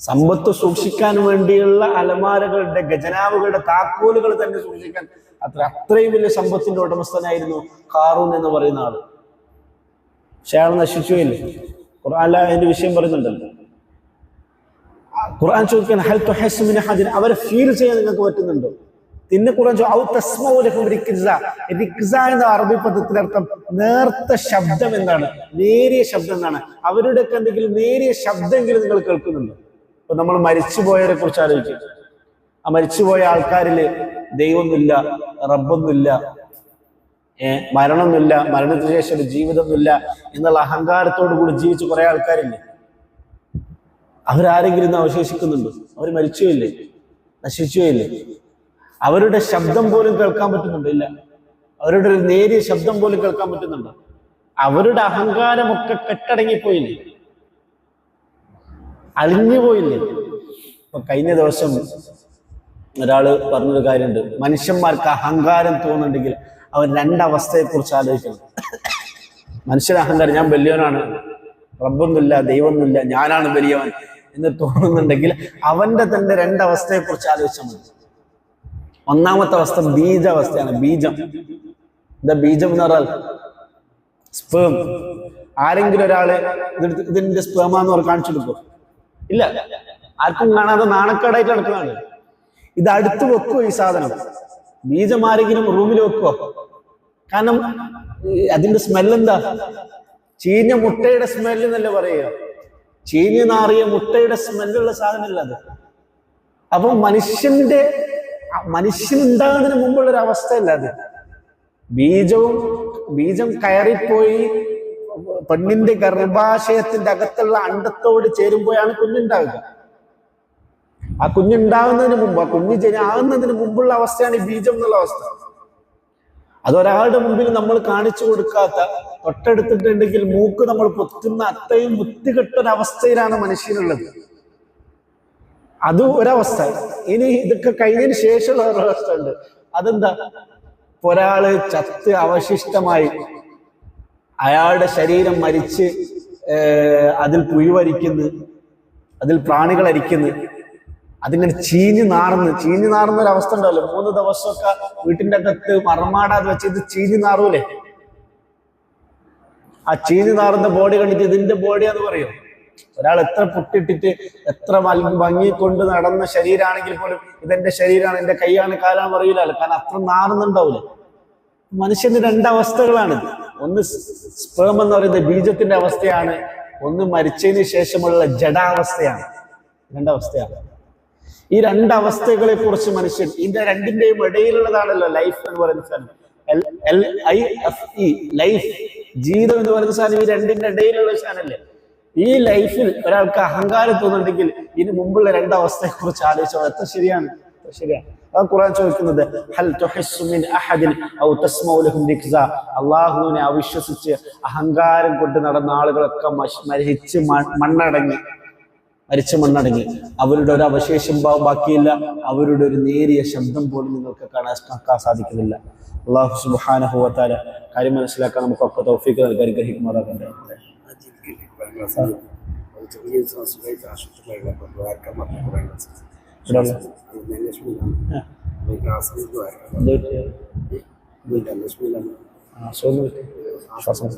സമ്പത്ത് സൂക്ഷിക്കാൻ വേണ്ടിയുള്ള അലമാരകളുടെ ഖജനാവുകളുടെ താക്കോലുകൾ തന്നെ സൂക്ഷിക്കാൻ അത്രയും വലിയ സമ്പത്തിന്റെ ഉടമസ്ഥനായിരുന്നു ഖാറൂൻ എന്ന് പറയുന്ന ആള്. പക്ഷെ അയാൾ നശിച്ചുപോയില്ലേ? ഖുർആൻ അതിന്റെ വിഷയം പറയുന്നുണ്ടല്ലോ. ഖുർആൻ ചോദിക്കാൻ ഹൽ തുഹസ്സു മിൻ അഹദിൻ, അവരെ ഫീൽ ചെയ്യാൻ നിങ്ങൾക്ക് പറ്റുന്നുണ്ടോ? പിന്നെ ഖുർആൻ റിക്സ എന്ന അറബി പദത്തിനർത്ഥം നേർത്ത ശബ്ദം എന്താണ്, നേരിയ ശബ്ദം എന്നാണ്. അവരുടെയൊക്കെ എന്തെങ്കിലും നേരിയ ശബ്ദമെങ്കിലും നിങ്ങൾ കേൾക്കുന്നുണ്ടോ? ഇപ്പൊ നമ്മൾ മരിച്ചുപോയവരെ കുറിച്ച് ആലോചിക്കും. ആ മരിച്ചുപോയ ആൾക്കാരില് ദൈവമൊന്നുമില്ല, റബ്ബൊന്നുമില്ല, മരണമൊന്നുമില്ല, മരണത്തിന് ശേഷം ഒരു ജീവിതമൊന്നുമില്ല എന്നുള്ള അഹങ്കാരത്തോടു കൂടി ജീവിച്ച കുറെ ആൾക്കാരില്ലേ? അവരാരെങ്കിലും അവശേഷിക്കുന്നുണ്ടോ? അവർ മരിച്ചുപോയില്ലേ? നശിച്ചുപോയില്ലേ? അവരുടെ ശബ്ദം പോലും കേൾക്കാൻ പറ്റുന്നുണ്ടോ? ഇല്ല. അവരുടെ ഒരു നേരിയ ശബ്ദം പോലും കേൾക്കാൻ പറ്റുന്നുണ്ടോ? അവരുടെ അഹങ്കാരമൊക്കെ കെട്ടടങ്ങിപ്പോയില്ലേ? അളിഞ്ഞുപോയില്ലേ? ഇപ്പൊ കഴിഞ്ഞ ദിവസം ഒരാള് പറഞ്ഞൊരു കാര്യമുണ്ട്, മനുഷ്യന്മാർക്ക് അഹങ്കാരം തോന്നുന്നുണ്ടെങ്കിൽ അവർ രണ്ടവസ്ഥയെ കുറിച്ച് ആലോചിക്കണം. മനുഷ്യന് അഹങ്കാരം, ഞാൻ വലിയവനാണ്, റബ്ബൊന്നുമില്ല, ദൈവമൊന്നുമില്ല, ഞാനാണ് വലിയവൻ എന്ന് തോന്നുന്നുണ്ടെങ്കിൽ അവന്റെ തന്നെ രണ്ടവസ്ഥയെ കുറിച്ച് ആലോചിച്ചാൽ മതി. ഒന്നാമത്തെ അവസ്ഥ ബീജാവസ്ഥയാണ്. ബീജം എന്താ? ബീജം എന്ന് പറഞ്ഞാൽ സ്പേം. ആരെങ്കിലും ഒരാള് ഇതിന്റെ സ്പേമാന്ന് പറഞ്ഞ് കാണിച്ചു കൊടുക്കും? ഇല്ല, ആർക്കും കാണാതെ നാണക്കേടായിട്ട് നടക്കുന്നതാണ്. ഇത് അടുത്ത് വെക്കുവോ ഈ സാധനം? ബീജം ആരെങ്കിലും റൂമിൽ വെക്കുവോ? കാരണം അതിന്റെ സ്മെല്ലെന്താ? ചീഞ്ഞ മുട്ടയുടെ സ്മെല്ല് എന്നല്ലേ പറയുക. ചീഞ്ഞു നാറിയ മുട്ടയുടെ സ്മെല്ലുള്ള സാധനമല്ല അത്. അപ്പൊ മനുഷ്യനുണ്ടാകുന്നതിന് മുമ്പുള്ള ഒരു അവസ്ഥയല്ല അത്. ബീജം കയറിപ്പോയി പെണ്ണിന്റെ ഗർഭാശയത്തിന്റെ അകത്തുള്ള അണ്ടത്തോട് ചേരുമ്പോഴാണ് കുഞ്ഞുണ്ടാവുക. ആ കുഞ്ഞുണ്ടാകുന്നതിന് മുമ്പ്, ആ കുഞ്ഞ് ആകുന്നതിന് മുമ്പുള്ള അവസ്ഥയാണ് ഈ ബീജം എന്നുള്ള അവസ്ഥ. അതൊരാളുടെ മുമ്പിൽ നമ്മൾ കാണിച്ചു കൊടുക്കാത്ത, തൊട്ടടുത്തിട്ടുണ്ടെങ്കിൽ മൂക്ക് നമ്മൾ പൊത്തുന്ന അത്രയും മുത്തുകെട്ടൊരവസ്ഥയിലാണ് മനുഷ്യനുള്ളത്. അത് ഒരവസ്ഥ. ഇനി ഇതൊക്കെ കഴിഞ്ഞതിന് ശേഷമുള്ള ഒരവസ്ഥ ഉണ്ട്. അതെന്താ? ഒരാള് ചത്ത് അവശിഷ്ടമായി, അയാളുടെ ശരീരം മരിച്ച് അതിൽ പുഴുവരിക്കുന്നു, അതിൽ പ്രാണികൾ അരിക്കുന്നു, അതിങ്ങനെ ചീഞ്ഞു നാറുന്ന ഒരു അവസ്ഥ ഉണ്ടല്ലോ. 3 ദിവസമൊക്കെ വീട്ടിന്റെ അകത്ത് മറമാടാതെ വെച്ച് ഇത് ചീഞ്ഞു നാറൂലേ? ആ ചീഞ്ഞു നാറുന്ന ബോഡി കണ്ടിട്ട് ഇതിന്റെ ബോഡിയാന്ന് പറയും. ഒരാൾ എത്ര പുട്ടിട്ടിട്ട് എത്ര ഭംഗി കൊണ്ട് നടന്ന ശരീരമാണെങ്കിൽ പോലും ഇതെന്റെ ശരീരമാണ്, എന്റെ കൈയാണ്, കാലാണ് പറയില്ലല്ലോ. കാരണം അത്ര നാറുന്നുണ്ടാവൂലേ? മനുഷ്യന് രണ്ടവസ്ഥകളാണ്. ഒന്ന് സ്പേം എന്ന് പറയുന്നത് ബീജത്തിന്റെ അവസ്ഥയാണ്, ഒന്ന് മരിച്ചതിന് ശേഷമുള്ള ജഡാവസ്ഥയാണ്. രണ്ടവസ്ഥയാണ്. ഈ രണ്ടവസ്ഥകളെ കുറിച്ച് മനുഷ്യൻ, ഇതിന്റെ രണ്ടിന്റെയും ഇടയിലുള്ളതാണല്ലോ ലൈഫ് എന്ന് പറയുന്ന സാധനം. LIFE, ലൈഫ്, ജീവിതം എന്ന് പറയുന്ന സാധനം ഈ രണ്ടിന്റെ ഇടയിലുള്ള സാധനമല്ലേ? ഈ ലൈഫിൽ ഒരാൾക്ക് അഹങ്കാരം തോന്നുന്നുണ്ടെങ്കിൽ ഇതിന് മുമ്പുള്ള രണ്ടവസ്ഥയെ കുറിച്ച് ആലോചിച്ചോ. എത്ര ശരിയാണ്. ആ ഖുർആൻ ചോദിക്കുന്നത് ഹൽ തുഹസ്സു മിൻ അഹദിൻ ഔ തസ്മഉ ലഹും റിക്സ, അല്ലാഹുവിനെ അവിശ്വസിച്ച് അഹങ്കാരം കൊണ്ട് നടന്ന ആളുകളൊക്കെ മരിച്ചു മണ്ണടങ്ങി. അവരുടെ ഒരു അവശേഷം ബാക്കിയില്ല. അവരുടെ ഒരു നേരിയ ശബ്ദം പോലും നിങ്ങൾക്ക് കാണാൻ സാധിക്കുന്നില്ല. അല്ലാഹു സുബ്ഹാനഹു വ തആല കാര്യം മനസ്സിലാക്കാൻ നമുക്കൊക്കെ തൗഫീഖ് നൽകി അനുഗ്രഹിക്കുമാറാകട്ടെ. ശ്വാസം